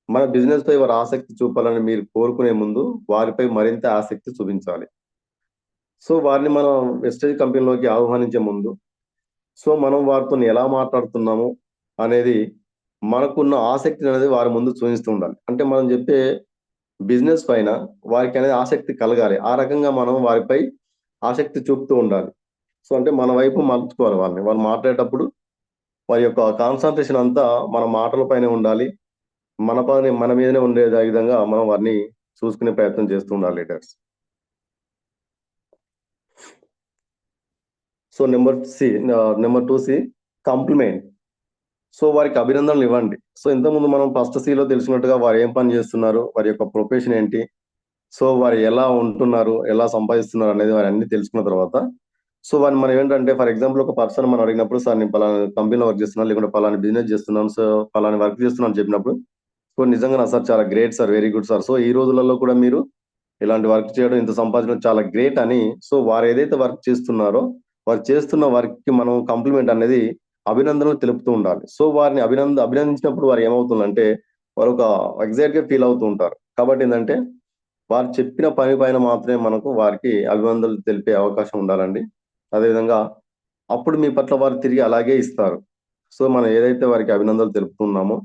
మన బిజినెస్ పై వారు ఆసక్తి చూపాలని మీరు కోరుకునే ముందు వారిపై మరింత ఆసక్తి చూపించాలి. సో వారిని మనం వెస్టేజ్ కంపెనీలోకి ఆహ్వానించే ముందు సో మనం వారితోని ఎలా మాట్లాడుతున్నాము అనేది మనకున్న ఆసక్తిని అనేది వారి ముందు చూపిస్తూ ఉండాలి. అంటే మనం చెప్పే బిజినెస్ పైన వారికి అనేది ఆసక్తి కలగాలి. ఆ రకంగా మనం వారిపై ఆసక్తి చూపుతూ ఉండాలి. సో అంటే మన వైపు మలుచుకోవాలి వాళ్ళని. వాళ్ళు మాట్లాడేటప్పుడు వారి యొక్క కాన్సంట్రేషన్ అంతా మన మాటల పైనే ఉండాలి. మన పని మన మీదనే ఉండే విధంగా మనం వారిని చూసుకునే ప్రయత్నం చేస్తూ ఉండాలి leaders. So number 2 compliment. So వారికి అభినందనలు ఇవ్వండి. సో ఇంతకుముందు మనం ఫస్ట్ సిలో తెలిసినట్టుగా వారు ఏం పని చేస్తున్నారు, వారి యొక్క ప్రొఫెషన్ ఏంటి, సో వారు ఎలా ఉంటున్నారు, ఎలా సంపాదిస్తున్నారు అనేది వారు అన్ని తెలుసుకున్న తర్వాత సో వారిని మనం ఏంటంటే ఫర్ ఎగ్జాంపుల్ ఒక పర్సన్ మనం అడిగినప్పుడు సార్ నేను పలానా కంపెనీలో వర్క్ చేస్తున్నాను, లేకుంటే పలానా బిజినెస్ చేస్తున్నాను, సో పలానా వర్క్ చేస్తున్నాను అని చెప్పినప్పుడు సో నిజంగా నా సార్ చాలా great sir, very good sir. So ఈ రోజులలో కూడా మీరు ఇలాంటి వర్క్ చేయడం, ఇంత సంపాదించడం చాలా గ్రేట్ అని సో వారు ఏదైతే వర్క్ చేస్తున్నారో వారు చేస్తున్న వర్క్ కి మనం కాంప్లిమెంట్ అనేది అభినందనలు తెలుపుతూ ఉండాలి. సో వారిని అభినందించినప్పుడు వారు ఏమవుతుందంటే వారు ఒక ఎగ్జైట్ గా ఫీల్ అవుతూ ఉంటారు. కాబట్టి ఏంటంటే వారు చెప్పిన పని పైన మాత్రమే మనకు వారికి అభినందనలు తెలిపే అవకాశం ఉండాలండి. అదేవిధంగా అప్పుడు మీ పట్ల వారు తిరిగి అలాగే ఇస్తారు. సో మనం ఏదైతే వారికి అభినందనలు తెలుపుతున్నామో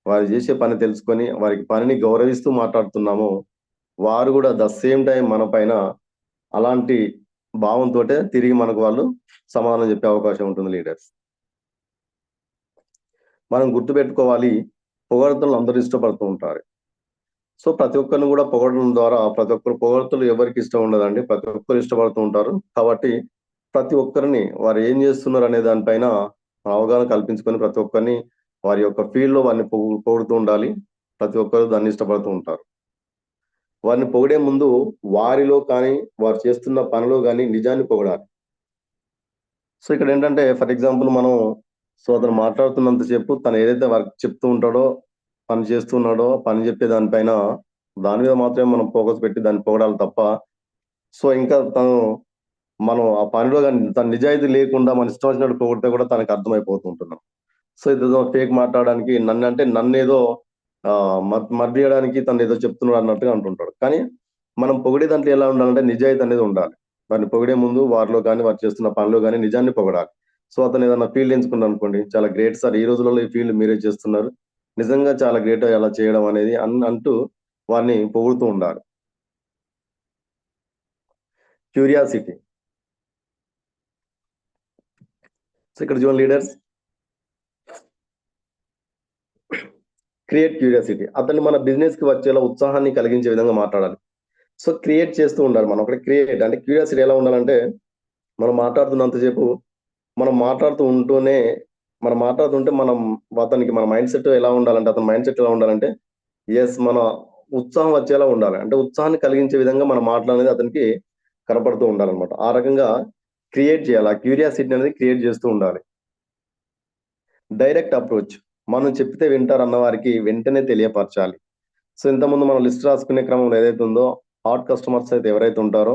వారు చేసే పని తెలుసుకొని వారికి పనిని గౌరవిస్తూ మాట్లాడుతున్నామో వారు కూడా ద సేమ్ టైం మన పైన అలాంటి భావంతోటే తిరిగి మనకు వాళ్ళు సమాధానం చెప్పే అవకాశం ఉంటుంది లీడర్స్. మనం గుర్తుపెట్టుకోవాలి, పొగడ్తలు అందరూ ఇష్టపడుతూ ఉంటారు. సో ప్రతి ఒక్కరిని కూడా పొగడడం ద్వారా ప్రతి ఒక్కరు పొగడ్తలు ఎవరికి ఇష్టం ఉండదండి, ప్రతి ఒక్కరు ఇష్టపడుతూ ఉంటారు. కాబట్టి ప్రతి ఒక్కరిని వారు ఏం చేస్తున్నారు అనే దానిపైన అవగాహన కల్పించుకొని ప్రతి ఒక్కరిని వారి యొక్క ఫీల్డ్ లో వారిని పొగుడుతూ ఉండాలి. ప్రతి ఒక్కరు దాన్ని ఇష్టపడుతూ ఉంటారు. వారిని పొగిడే ముందు వారిలో కానీ వారు చేస్తున్న పనిలో కానీ నిజాన్ని పొగడాలి. సో ఇక్కడ ఏంటంటే ఫర్ ఎగ్జాంపుల్ మనం సో అతను మాట్లాడుతున్నంత సేపు తను ఏదైతే వర్క్ చెప్తూ ఉంటాడో, పని చేస్తున్నాడో, పని చెప్పే దానిపైన దాని మీద మాత్రమే మనం ఫోకస్ పెట్టి దాన్ని పొగడాలి తప్ప సో ఇంకా మనం ఆ పనిలో కానీ తన నిజాయితీ లేకుండా మన ఇష్టం వచ్చినట్టు పొగిడితే కూడా తనకు అర్థమైపోతూ ఉంటున్నాం. సో ఇదేదో ఫేక్ మాట్లాడడానికి నన్నేదో మర్చియడానికి తను ఏదో చెప్తున్నాడు అన్నట్టుగా అంటుంటాడు. కానీ మనం పొగిడే దాంట్లో ఎలా ఉండాలంటే నిజాయితీ అనేది ఉండాలి. వారిని పొగిడే ముందు వారిలో కానీ వారు చేస్తున్న పనిలో కానీ నిజాన్ని పొగడాలి. సో అతను ఏదైనా ఫీల్డ్ ఎంచుకున్నాడు అనుకోండి, చాలా గ్రేట్ సార్, ఈ రోజులలో ఈ ఫీల్డ్ మీరే చేస్తున్నారు, నిజంగా చాలా గ్రేట్ అలా చేయడం అనేది అంటూ వారిని పొగుడుతూ ఉండాలి. క్యూరియాసిటీ. సో ఇక్కడ చూడండి లీడర్స్, క్రియేట్ క్యూరియాసిటీ. అతన్ని మన బిజినెస్ కి వచ్చేలా ఉత్సాహాన్ని కలిగించే విధంగా మాట్లాడాలి. సో క్రియేట్ చేస్తూ ఉండాలి. మనం అక్కడ క్రియేట్ అంటే క్యూరియాసిటీ ఎలా ఉండాలంటే మనం మాట్లాడుతున్నంతసేపు మనం మాట్లాడుతుంటే మనం అతనికి మన మైండ్ సెట్ ఎలా ఉండాలంటే అతని మైండ్ సెట్ ఎలా ఉండాలంటే మన ఉత్సాహం వచ్చేలా ఉండాలి. అంటే ఉత్సాహాన్ని కలిగించే విధంగా మన మాటలు అనేది అతనికి కనపడుతూ ఉండాలన్నమాట. ఆ రకంగా క్రియేట్ చేయాలి. ఆ క్యూరియాసిటీ అనేది క్రియేట్ చేస్తూ ఉండాలి. Direct approach. మనం చెప్తే వింటారు అన్న వారికి వెంటనే తెలియపరచాలి. సో ఇంతకుముందు మనం లిస్ట్ రాసుకునే క్రమంలో ఏదైతే ఉందో హాట్ కస్టమర్స్ అయితే ఎవరైతే ఉంటారో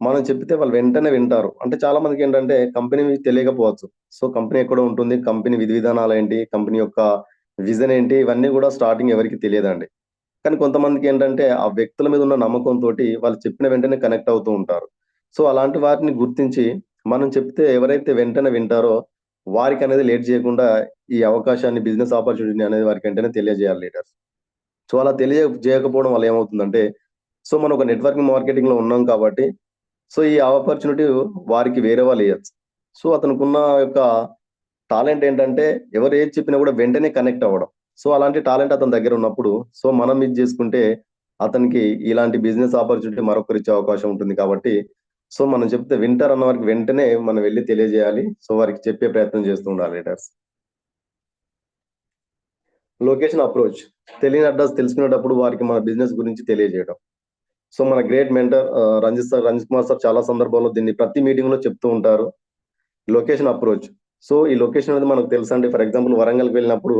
మనం చెప్తే వాళ్ళు వెంటనే వింటారు. అంటే చాలా మందికి ఏంటంటే కంపెనీ తెలియకపోవచ్చు. సో కంపెనీ ఎక్కడ ఉంటుంది, కంపెనీ విధి విధానాలు ఏంటి, కంపెనీ యొక్క విజన్ ఏంటి, ఇవన్నీ కూడా స్టార్టింగ్ ఎవరికి తెలియదండి. కానీ కొంతమందికి ఏంటంటే ఆ వ్యక్తుల మీద ఉన్న నమ్మకంతోటి వాళ్ళు చెప్పిన వెంటనే కనెక్ట్ అవుతూ ఉంటారు. సో అలాంటి వాటిని గుర్తించి మనం చెప్తే ఎవరైతే వెంటనే వింటారో వారికి అనేది లేట్ చేయకుండా ఈ అవకాశాన్ని, బిజినెస్ ఆపర్చునిటీ అనేది వారికి వెంటనే తెలియజేయాలి లీడర్స్. సో అలా చేయకపోవడం వల్ల ఏమవుతుందంటే సో మనం ఒక నెట్వర్కింగ్ మార్కెటింగ్ లో ఉన్నాం కాబట్టి సో ఈ ఆపర్చునిటీ వారికి వేరే వాళ్ళు ఇవ్వచ్చు. సో అతనుకున్న యొక్క టాలెంట్ ఏంటంటే ఎవరు ఏది చెప్పినా కూడా వెంటనే కనెక్ట్ అవ్వడం. సో అలాంటి టాలెంట్ అతని దగ్గర ఉన్నప్పుడు సో మనం ఇది చేసుకుంటే అతనికి ఇలాంటి బిజినెస్ ఆపర్చునిటీ మరొకరు ఇచ్చే అవకాశం ఉంటుంది. కాబట్టి సో మనం చెప్తే వింటర్ అన్న వారికి వెంటనే మనం వెళ్ళి తెలియజేయాలి. సో వారికి చెప్పే ప్రయత్నం చేస్తూ ఉండాలి లీడర్స్. Location approach. తెలియని అడ్రస్ తెలుసుకునేటప్పుడు వారికి మన బిజినెస్ గురించి తెలియజేయడం. సో మన great mentor Ranjith Kumar sir చాలా సందర్భాల్లో దీన్ని ప్రతి మీటింగ్ లో చెప్తూ ఉంటారు. Location approach. సో ఈ లొకేషన్ అనేది మనకు తెలుసా అండి. ఫర్ ఎగ్జాంపుల్ వరంగల్కి వెళ్ళినప్పుడు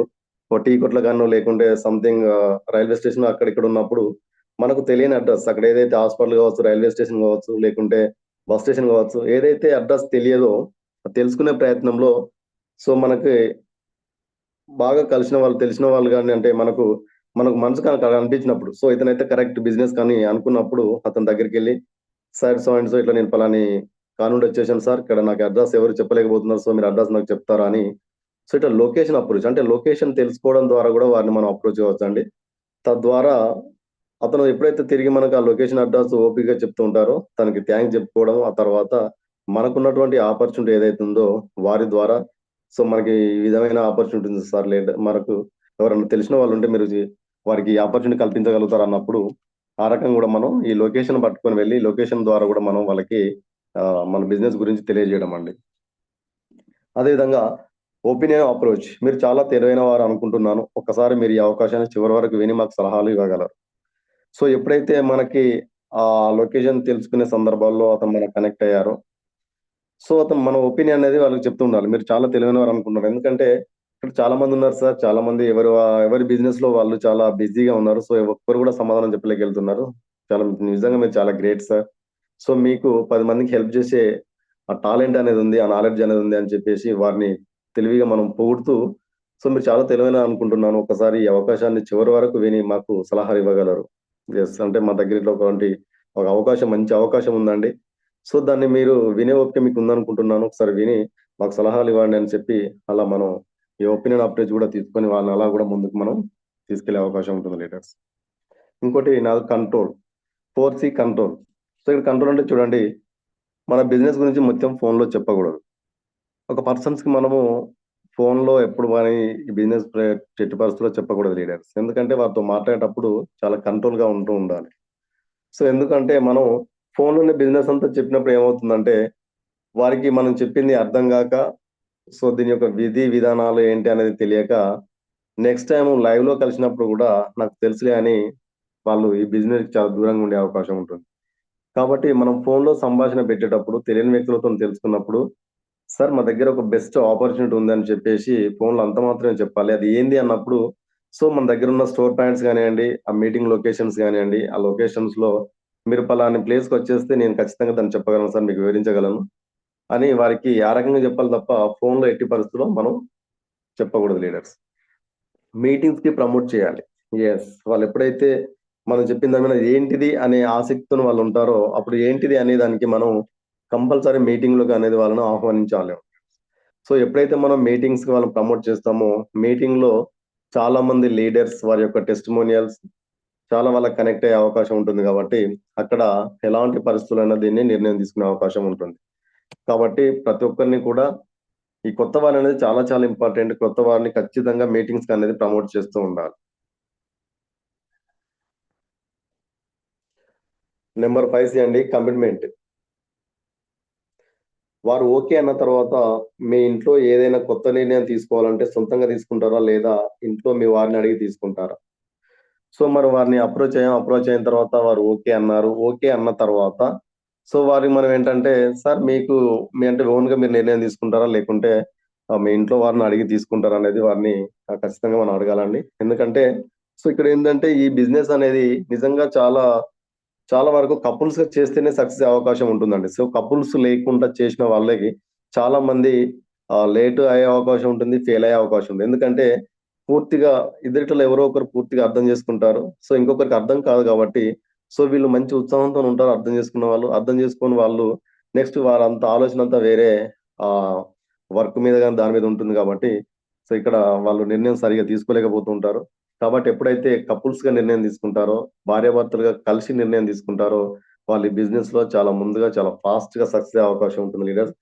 ఓ టీ కొట్ల గానో లేకుంటే సంథింగ్ రైల్వే స్టేషన్ అక్కడ ఇక్కడ ఉన్నప్పుడు మనకు తెలియని అడ్రస్ అక్కడ ఏదైతే హాస్పిటల్ కావచ్చు, రైల్వే స్టేషన్ కావచ్చు, లేకుంటే బస్ స్టేషన్ కావచ్చు, ఏదైతే అడ్రస్ తెలియదో తెలుసుకునే ప్రయత్నంలో సో మనకి బాగా కలిసిన వాళ్ళు, తెలిసిన వాళ్ళు కానీ అంటే మనకు మనసు అనిపించినప్పుడు సో ఇతనైతే కరెక్ట్ బిజినెస్ కానీ అనుకున్నప్పుడు అతని దగ్గరికి వెళ్ళి సార్ సో అండ్ సో ఇట్లా నేను పలాని కానుండి వచ్చేసాను సార్, ఇక్కడ నాకు అడ్రస్ ఎవరు చెప్పలేకపోతున్నారు, సో మీరు అడ్రస్ నాకు చెప్తారా అని. సో ఇట్లా లొకేషన్ అప్రోచ్ అంటే లొకేషన్ తెలుసుకోవడం ద్వారా కూడా వారిని మనం అప్రోచ్ అవ్వచ్చు అండి. తద్వారా అతను ఎప్పుడైతే తిరిగి మనకు ఆ లొకేషన్ అడ్రస్ ఓపికగా చెప్తూ ఉంటారో తనకి థ్యాంక్స్ చెప్పుకోవడం, ఆ తర్వాత మనకున్నటువంటి ఆపర్చునిటీ ఏదైతే ఉందో వారి ద్వారా సో మనకి ఈ విధమైన ఆపర్చునిటీ ఉంది సార్, లేదా మనకు ఎవరన్నా తెలిసిన వాళ్ళు ఉంటే మీరు వారికి ఆపర్చునిటీ కల్పించగలుగుతారు అన్నప్పుడు ఆ రకంగా కూడా మనం ఈ లొకేషన్ పట్టుకొని వెళ్ళి లొకేషన్ ద్వారా కూడా మనం వాళ్ళకి మన బిజినెస్ గురించి తెలియజేయడం అండి. అదేవిధంగా ఒపీనియన్ అప్రోచ్, మీరు చాలా తెలివైన వారు అనుకుంటున్నాను. ఒక్కసారి మీరు ఈ అవకాశాన్ని చివరి వరకు విని మాకు సలహాలు ఇవ్వగలరు. సో ఎప్పుడైతే మనకి ఆ లొకేషన్ తెలుసుకునే సందర్భాల్లో అతను మనకు కనెక్ట్ అయ్యారో, సో అతను మన ఒపీనియన్ అనేది వాళ్ళకి చెప్తూ ఉండాలి. మీరు చాలా తెలివైనవారు అనుకుంటున్నారు. ఎందుకంటే ఇక్కడ చాలా మంది ఉన్నారు సార్. చాలా మంది ఎవరి బిజినెస్ లో వాళ్ళు చాలా బిజీగా ఉన్నారు. సో ఒక్కరు కూడా సమాధానం చెప్పలేకెళ్తున్నారు. చాలా నిజంగా మీరు చాలా గ్రేట్ సార్. సో మీకు 10 మందికి హెల్ప్ చేసే ఆ టాలెంట్ అనేది ఉంది, ఆ నాలెడ్జ్ అనేది ఉంది అని చెప్పేసి వారిని తెలివిగా మనం పొగుడుతూ, సో మీరు చాలా తెలివైన అనుకుంటున్నాను. ఒకసారి ఈ అవకాశాన్ని చివరి వరకు విని మాకు సలహాలు ఇవ్వగలరు. యెస్. అంటే మా దగ్గర ఇట్లాంటి ఒక అవకాశం, మంచి అవకాశం ఉందండి. సో దాన్ని మీరు వినే ఓపిక మీకు ఉందనుకుంటున్నాను. ఒకసారి విని మాకు సలహాలు ఇవ్వండి అని చెప్పి అలా మనం ఈ ఒపీనియన్ అప్రోచ్ కూడా తీసుకొని వాళ్ళని అలా కూడా ముందుకు మనం తీసుకెళ్లే అవకాశం ఉంటుంది లీడర్స్. ఇంకోటి నాది కంట్రోల్. 4C control. సో ఇక్కడ కంట్రోల్ అంటే చూడండి, మన బిజినెస్ గురించి మొత్తం ఫోన్‌లో చెప్పకూడదు. ఒక పర్సన్స్‌కి మనము ఫోన్‌లో ఎప్పుడు గాని ఈ బిజినెస్ ఎట్టి పరిస్థితుల్లో చెప్పకూడదు లీడర్స్. ఎందుకంటే వారితో మాట్లాడేటప్పుడు చాలా కంట్రోల్‌గా ఉంటూ ఉండాలి. సో ఎందుకంటే మనం ఫోన్‌లోనే బిజినెస్ అంతా చెప్పినప్పుడు ఏమవుతుందంటే, వారికి మనం చెప్పింది అర్థం గాక, సో దీని యొక్క విధి విధానాలు ఏంటి అనేది తెలియక, నెక్స్ట్ టైమ్ లైవ్‌లో కలిసినప్పుడు గూడా నాకు తెలుసులే అని వాళ్ళు ఈ బిజినెస్‌కి చాలా దూరంగా ఉండే అవకాశం ఉంటుంది. కాబట్టి మనం ఫోన్‌లో సంభాషణ పెట్టేటప్పుడు తెలియని వ్యక్తులతోని తెలుసుకున్నప్పుడు, సార్ మా దగ్గర ఒక బెస్ట్ ఆపర్చునిటీ ఉందని చెప్పేసి ఫోన్‌లో అంత మాత్రమే చెప్పాలి. అది ఏంది అన్నప్పుడు, సో మన దగ్గరున్న స్టోర్ పాయింట్స్ గానియండి, ఆ మీటింగ్ లొకేషన్స్ గానియండి, ఆ లొకేషన్స్‌లో మీరు పలాని ప్లేస్‌కొచ్చేస్తే నేను ఖచ్చితంగా దాన్ని చెప్పగలను సార్, మీకు వివరించగలను అని వారికి ఆ రకంగా చెప్పాలి తప్ప, ఫోన్‌లో ఎట్టి పరిస్థితిలో మనం చెప్పకూడదు లీడర్స్. మీటింగ్స్‌కి ప్రమోట్ చేయాలి. యెస్. వాళ్ళెప్పుడైతే మనం చెప్పిన దాని మీద ఏంటిది అనే ఆసక్తితోని వాళ్ళుంటారో, అప్పుడు ఏంటిది అనే దానికి మనం కంపల్సరీ మీటింగ్‌లోకి అనేది వాళ్ళని ఆహ్వానించాలి. సో, ఎప్పుడైతే మనం మీటింగ్స్‌కి వాళ్ళని ప్రమోట్ చేస్తామో, మీటింగ్‌లో చాలా మంది లీడర్స్ వారి యొక్క టెస్టిమోనియల్స్ చాలా వాళ్ళకి కనెక్ట్ అయ్యే అవకాశం ఉంటుంది గాబట్టి, అక్కడ ఎలాంటి పరిస్థితులైనా దీన్ని నిర్ణయం తీసుకునే అవకాశం ఉంటుంది. కాబట్టి ప్రతి ఒక్కరిని కూడా ఈ కొత్త వారనేది చాలా చాలా ఇంపార్టెంట్. కొత్త వారిని ఖచ్చితంగా మీటింగ్స్‌కనేది ప్రమోట్ చేస్తూ ఉండాలి. నంబర్ 5 అండి, కమిట్మెంట్. వారు ఓకే అన్న తర్వాత మీ ఇంట్లో ఏదైనా కొత్త నిర్ణయం తీసుకోవాలంటే సొంతంగా తీసుకుంటారా? లేదా ఇంట్లో మీ వారిని అడిగి తీసుకుంటారా? సో, మరి వారిని అప్రోచ్ అయ్యాం. అప్రోచ్ అయిన తర్వాత వారు ఓకే అన్నారు. ఓకే అన్న తర్వాత సో, వారికి మనం ఏంటంటే, సార్ మీకు మీ అంటే ఓన్‌గా మీరు నిర్ణయం తీసుకుంటారా? లేకుంటే మీ ఇంట్లో వారిని అడిగి తీసుకుంటారా? అనేది వారిని ఖచ్చితంగా మనం అడగాలండి. ఎందుకంటే సో, ఇక్కడేందంటే ఈ బిజినెస్ అనేది నిజంగా చాలా చాలా వరకు కపుల్స్‌గా చేస్తేనే సక్సెస్ అయ్యే అవకాశం ఉంటుందండి. సో, కపుల్స్ లేకుండా చేసిన వాళ్ళకి చాలా మంది లేట్ అయ్యే అవకాశం ఉంటుంది. ఫెయిల్ అయ్యే అవకాశం ఉంది. ఎందుకంటే పూర్తిగా ఇద్దరిట్లో ఎవరో ఒకరు పూర్తిగా అర్థం చేసుకుంటారు. సో, ఇంకొకరికి అర్థం కాదు కాబట్టి, సో, వీళ్ళు మంచి ఉత్సాహంతోని ఉంటారు అర్థం చేసుకున్న వాళ్ళు. అర్థం చేసుకొని వాళ్ళు నెక్స్ట్ వారంతా ఆలోచనంతా వేరే ఆహ్, వర్క్ మీద గాని దాని మీద ఉంటుంది కాబట్టి, సో, ఇక్కడ వాళ్ళు నిర్ణయం సరిగ్గా తీసుకోలేకపోతూ ఉంటారు. కాబట్టి ఎప్పుడైతే కపుల్స్‌గా నిర్ణయం తీసుకుంటారో, భార్యాభర్తలుగా కలిసి నిర్ణయం తీసుకుంటారో, వాళ్ళు ఈ బిజినెస్‌లో చాలా ముందుగా, చాలా ఫాస్ట్‌గా సక్సెస్ అయ్యే అవకాశం ఉంటుంది లీడర్స్.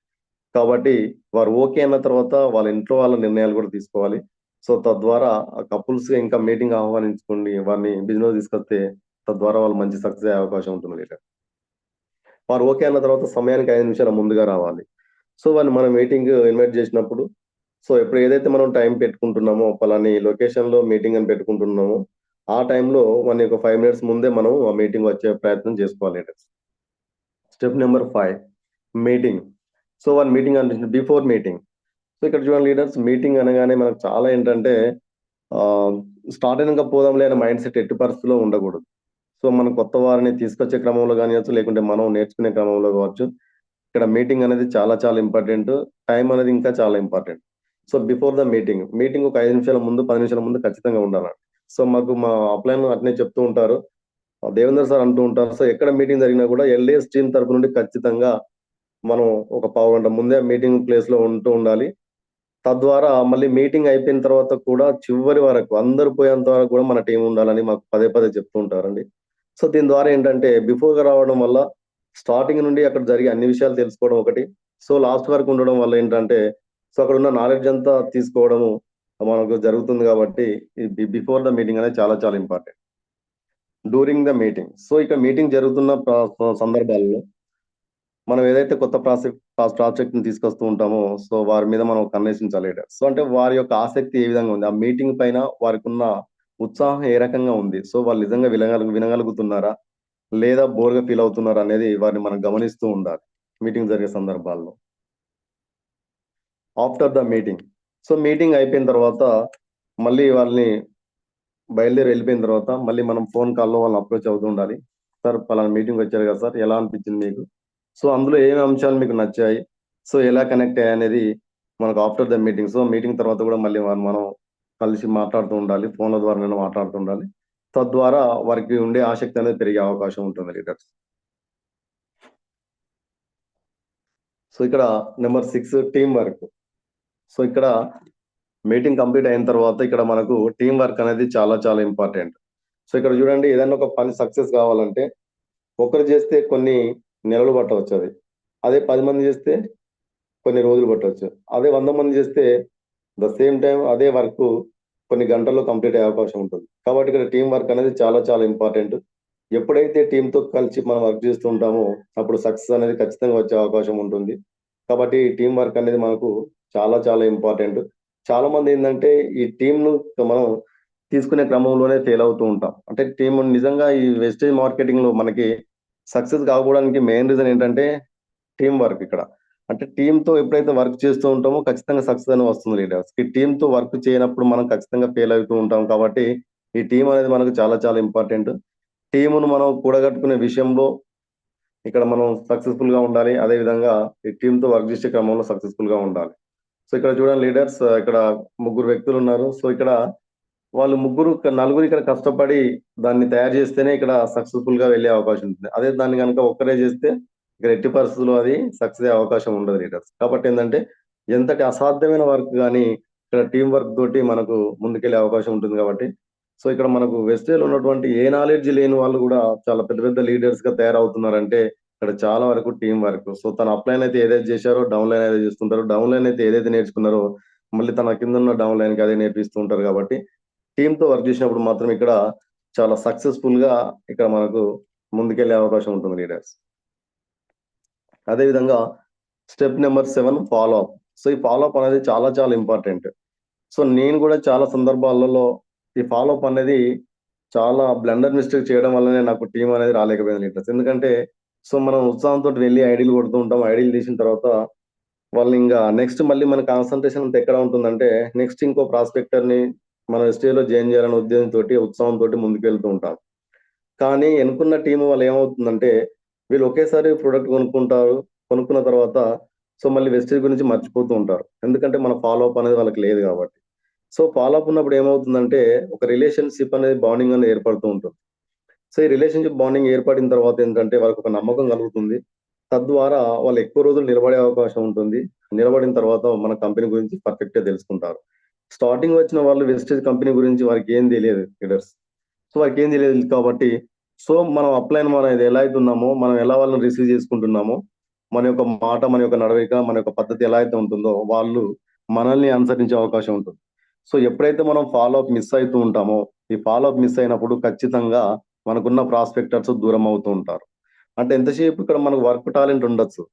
కాబట్టి వారు ఓకే అన్న తర్వాత వాళ్ళ ఇంట్లో వాళ్ళ నిర్ణయాలు కూడా తీసుకోవాలి. సో, తద్వారా ఆ కపుల్స్‌గా ఇంకా మీటింగ్ ఆహ్వానించుకొని వారిని బిజినెస్ తీసుకొస్తే తద్వారా వాళ్ళు మంచి సక్సెస్ అయ్యే అవకాశం ఉంటుంది లీడర్. వారు ఓకే అన్న తర్వాత సమయానికి 5 నిమిషాల ముందుగా రావాలి. సో, వాళ్ళని మనం మీటింగ్ ఇన్వైట్ చేసినప్పుడు సో, ఇప్పుడు ఏదైతే మనం టైం పెట్టుకుంటున్నామో, పలాని లొకేషన్‌లో మీటింగ్ అని పెట్టుకుంటున్నామో, ఆ టైంలో మన ఒక 5 మినిట్స్ ముందే మనం ఆ మీటింగ్ వచ్చే ప్రయత్నం చేసుకోవాలి. Step number 5 meeting. So, one meeting అంటే బిఫోర్ మీటింగ్. సో, ఇక్కడ చూడండి లీడర్స్, మీటింగ్ అనగానే మనకు చాలా ఏంటంటే ఆహ్, స్టార్ట్ అయినంక పోదాంలే అనే మైండ్ సెట్ ఎట్టి పరిస్థితిలో ఉండకూడదు. సో, మనం కొత్త వారిని తీసుకొచ్చే క్రమంలో గానియచ్చు, లేకుంటే మనం నేర్చుకునే క్రమంలో కావచ్చు, ఇక్కడ మీటింగ్ అనేది చాలా చాలా ఇంపార్టెంట్. టైమ్ అనేది ఇంకా చాలా important. So, before the meeting, meeting ఒక 5 నిమిషాల ముందు, 10 నిమిషాల ముందు ఖచ్చితంగా ఉండాలండి. సో, మాకు మా అప్‌లైన్‌లో అట్నే చెప్తూ ఉంటారు. దేవేందర్ సార్ అంటూ ఉంటారు. సో, ఎక్కడ మీటింగ్ జరిగినా కూడా ఎల్‌డిఎస్ టీమ్ తరపు నుండి ఖచ్చితంగా మనం ఒక పావుగంట ముందే మీటింగ్ ప్లేస్‌లో ఉంటూ ఉండాలి. తద్వారా మళ్ళీ మీటింగ్ అయిపోయిన తర్వాత కూడా చివరి వరకు అందరూ పోయేంత వరకు కూడా మన టీమ్ ఉండాలని మాకు పదే పదే చెప్తూ ఉంటారండి. సో, దీని ద్వారా ఏంటంటే బిఫోర్‌గా రావడం వల్ల స్టార్టింగ్ నుండి అక్కడ జరిగే అన్ని విషయాలు తెలుసుకోవడం ఒకటి. సో లాస్ట్ వరకు ఉండడం వల్ల ఏంటంటే సో అక్కడ ఉన్న నాలెడ్జ్ అంతా తీసుకోవడము మనకు జరుగుతుంది కాబట్టి బిఫోర్ ద మీటింగ్ అనేది చాలా చాలా important. During the meeting, so ఇక్కడ మీటింగ్ జరుగుతున్న సందర్భాల్లో మనం ఏదైతే కొత్త ప్రాజెక్ట్ ని తీసుకొస్తూ ఉంటామో సో వారి మీద మనం కన్నేసించాలి. సో అంటే వారి యొక్క ఆసక్తి ఏ విధంగా ఉంది, ఆ మీటింగ్ పైన వారికి ఉన్న ఉత్సాహం ఏ రకంగా ఉంది, సో వాళ్ళు నిజంగా వినగలుగుతున్నారా లేదా బోర్గా ఫీల్ అవుతున్నారా అనేది వారిని మనం గమనిస్తూ ఉండాలి మీటింగ్ జరిగే సందర్భాల్లో. After the meeting, so meeting అయిపోయిన తర్వాత మళ్ళీ వాళ్ళని బయలుదేరి వెళ్ళిపోయిన తర్వాత మళ్ళీ మనం ఫోన్ కాల్లో వాళ్ళని అప్రోచ్ అవుతూ ఉండాలి. సార్ పలానా మీటింగ్ వచ్చారు కదా సార్, ఎలా అనిపించింది మీకు, సో అందులో ఏమేమి అంశాలు మీకు నచ్చాయి, సో ఎలా కనెక్ట్ అయ్యాయి అనేది మనకు after the meeting. So meeting తర్వాత కూడా మళ్ళీ మనం కలిసి మాట్లాడుతూ ఉండాలి, ఫోన్ల ద్వారా మాట్లాడుతూ ఉండాలి. తద్వారా వారికి ఉండే ఆసక్తి అనేది పెరిగే అవకాశం ఉంటుంది లీడర్స్. సో ఇక్కడ నెంబర్ 6 టీం వర్క్. సో ఇక్కడ మీటింగ్ కంప్లీట్ అయిన తర్వాత ఇక్కడ మనకు టీం వర్క్ అనేది చాలా చాలా ఇంపార్టెంట్. సో ఇక్కడ చూడండి, ఏదైనా ఒక పని సక్సెస్ కావాలంటే ఒకరు చేస్తే కొన్ని నెలలు పట్టవచ్చు, అదే 10 మంది చేస్తే కొన్ని రోజులు పట్టవచ్చు, అదే 100 మంది చేస్తే ద సేమ్ టైం అదే వర్క్ కొన్ని గంటల్లో కంప్లీట్ అయ్యే అవకాశం ఉంటుంది. కాబట్టి ఇక్కడ టీం వర్క్ అనేది చాలా చాలా ఇంపార్టెంట్. ఎప్పుడైతే టీంతో కలిసి మనం వర్క్ చేస్తూ ఉంటామో అప్పుడు సక్సెస్ అనేది ఖచ్చితంగా వచ్చే అవకాశం ఉంటుంది. కాబట్టి టీం వర్క్ అనేది మనకు చాలా చాలా ఇంపార్టెంట్. చాలా మంది ఏంటంటే ఈ టీంను మనం తీసుకునే క్రమంలోనే ఫెయిల్ అవుతూ ఉంటాం. అంటే టీం నిజంగా ఈ వెస్టేజ్ మార్కెటింగ్ లో మనకి సక్సెస్ కాకపోవడానికి మెయిన్ రీజన్ ఏంటంటే టీం వర్క్. ఇక్కడ అంటే టీంతో ఎప్పుడైతే వర్క్ చేస్తూ ఉంటామో ఖచ్చితంగా సక్సెస్ అని వస్తుంది లీడర్స్. ఈ టీంతో వర్క్ చేయనప్పుడు మనం ఖచ్చితంగా ఫెయిల్ అవుతూ ఉంటాం. కాబట్టి ఈ టీం అనేది మనకు చాలా చాలా ఇంపార్టెంట్. టీమును మనం కూడగట్టుకునే విషయంలో ఇక్కడ మనం సక్సెస్ఫుల్ గా ఉండాలి. అదే విధంగా ఈ టీంతో వర్క్ చేసే క్రమంలో సక్సెస్ఫుల్ గా ఉండాలి. సో ఇక్కడ చూడండి లీడర్స్, ఇక్కడ 3 వ్యక్తులు ఉన్నారు. సో ఇక్కడ వాళ్ళు నలుగురు ఇక్కడ కష్టపడి దాన్ని తయారు చేస్తేనే ఇక్కడ సక్సెస్ఫుల్ గా వెళ్ళే అవకాశం ఉంటుంది. అదే దాన్ని కనుక ఒక్కరే చేస్తే ఇక్కడ ఎట్టి పరిస్థితుల్లో అది సక్సెస్ అయ్యే అవకాశం ఉండదు లీడర్స్. కాబట్టి ఏంటంటే ఎంతటి అసాధ్యమైన వర్క్ కానీ ఇక్కడ టీం వర్క్ తోటి మనకు ముందుకెళ్లే అవకాశం ఉంటుంది. కాబట్టి సో ఇక్కడ మనకు వెస్టేజ్ ఉన్నటువంటి ఏ నాలెడ్జ్ లేని వాళ్ళు కూడా చాలా పెద్ద పెద్ద లీడర్స్ గా తయారవుతున్నారంటే ఇక్కడ చాలా వరకు టీం వర్క్. సో తన అప్లైన్ అయితే ఏదైతే చేశారో డౌన్ లైన్ అయితే చేస్తుంటారు, డౌన్ లైన్ అయితే ఏదైతే నేర్చుకున్నారో మళ్ళీ తన కింద ఉన్న డౌన్ లైన్ కి అదే నేర్పిస్తూ ఉంటారు. కాబట్టి టీంతో వర్క్ చేసినప్పుడు మాత్రం ఇక్కడ చాలా సక్సెస్ఫుల్ గా ఇక్కడ మనకు ముందుకెళ్లే అవకాశం ఉంటుంది లీడర్స్. అదేవిధంగా step number 7 follow up. So ఈ ఫాలో అప్ అనేది చాలా చాలా ఇంపార్టెంట్. సో నేను కూడా చాలా సందర్భాలలో ఈ ఫాలో అప్ అనేది చాలా బ్లండర్ మిస్టేక్ చేయడం వల్లనే నాకు టీం అనేది రాలేకపోయింది లీడర్స్. ఎందుకంటే సో మనం ఉత్సాహంతో వెళ్ళి ఐడీలు కొడుతూ ఉంటాం. ఐడీలు తీసిన తర్వాత వాళ్ళు ఇంకా నెక్స్ట్ మళ్ళీ మన కాన్సన్ట్రేషన్ అంతా ఎక్కడ ఉంటుందంటే నెక్స్ట్ ఇంకో ప్రాస్పెక్టర్ ని మనం STA లో జాయిన్ చేయాలనే ఉద్దేశంతో ఉత్సాహంతో ముందుకు వెళ్తూ ఉంటాం. కానీ ఎన్నుకున్న టీం వాళ్ళు ఏమవుతుందంటే వీళ్ళు ఒకేసారి ప్రొడక్ట్ కొనుక్కున్న తర్వాత సో మళ్ళీ వెస్టేజ్ గురించి మర్చిపోతూ ఉంటారు. ఎందుకంటే మన ఫాలో అప్ అనేది వాళ్ళకి లేదు కాబట్టి. సో ఫాలో అప్ ఉన్నప్పుడు ఏమవుతుందంటే ఒక రిలేషన్షిప్ అనేది బాండింగ్ అనేది ఏర్పడుతూ ఉంటుంది. సో ఈ రిలేషన్షిప్ బాండింగ్ ఏర్పడిన తర్వాత ఏంటంటే వాళ్ళకి ఒక నమ్మకం కలుగుతుంది. తద్వారా వాళ్ళు ఎక్కువ రోజులు నిలబడే అవకాశం ఉంటుంది. నిలబడిన తర్వాత మన కంపెనీ గురించి పర్ఫెక్ట్ గా తెలుసుకుంటారు. స్టార్టింగ్ వచ్చిన వాళ్ళు వెస్టేజ్ కంపెనీ గురించి వారికి ఏం తెలియదు లీడర్స్. సో వారికి ఏం తెలియదు కాబట్టి సో మనం అప్లైన్ మనం ఇది ఎలా అయితే ఉన్నామో మనం ఎలా వాళ్ళని రిసీవ్ చేసుకుంటున్నామో మన యొక్క మాట, మన యొక్క నడవడిక, మన యొక్క పద్ధతి ఎలా అయితే ఉంటుందో వాళ్ళు మనల్ని అనుసరించే అవకాశం ఉంటుంది. సో ఎప్పుడైతే మనం ఫాలో అప్ మిస్ అవుతూ ఉంటామో ఈ ఫాలో అప్ మిస్ అయినప్పుడు ఖచ్చితంగా మనకున్న ప్రాస్పెక్టర్స్ దూరం అవుతూ ఉంటారు. అంటే ఎంతసేపు ఇక్కడ మనకు వర్క్ టాలెంట్ ఉండొచ్చు,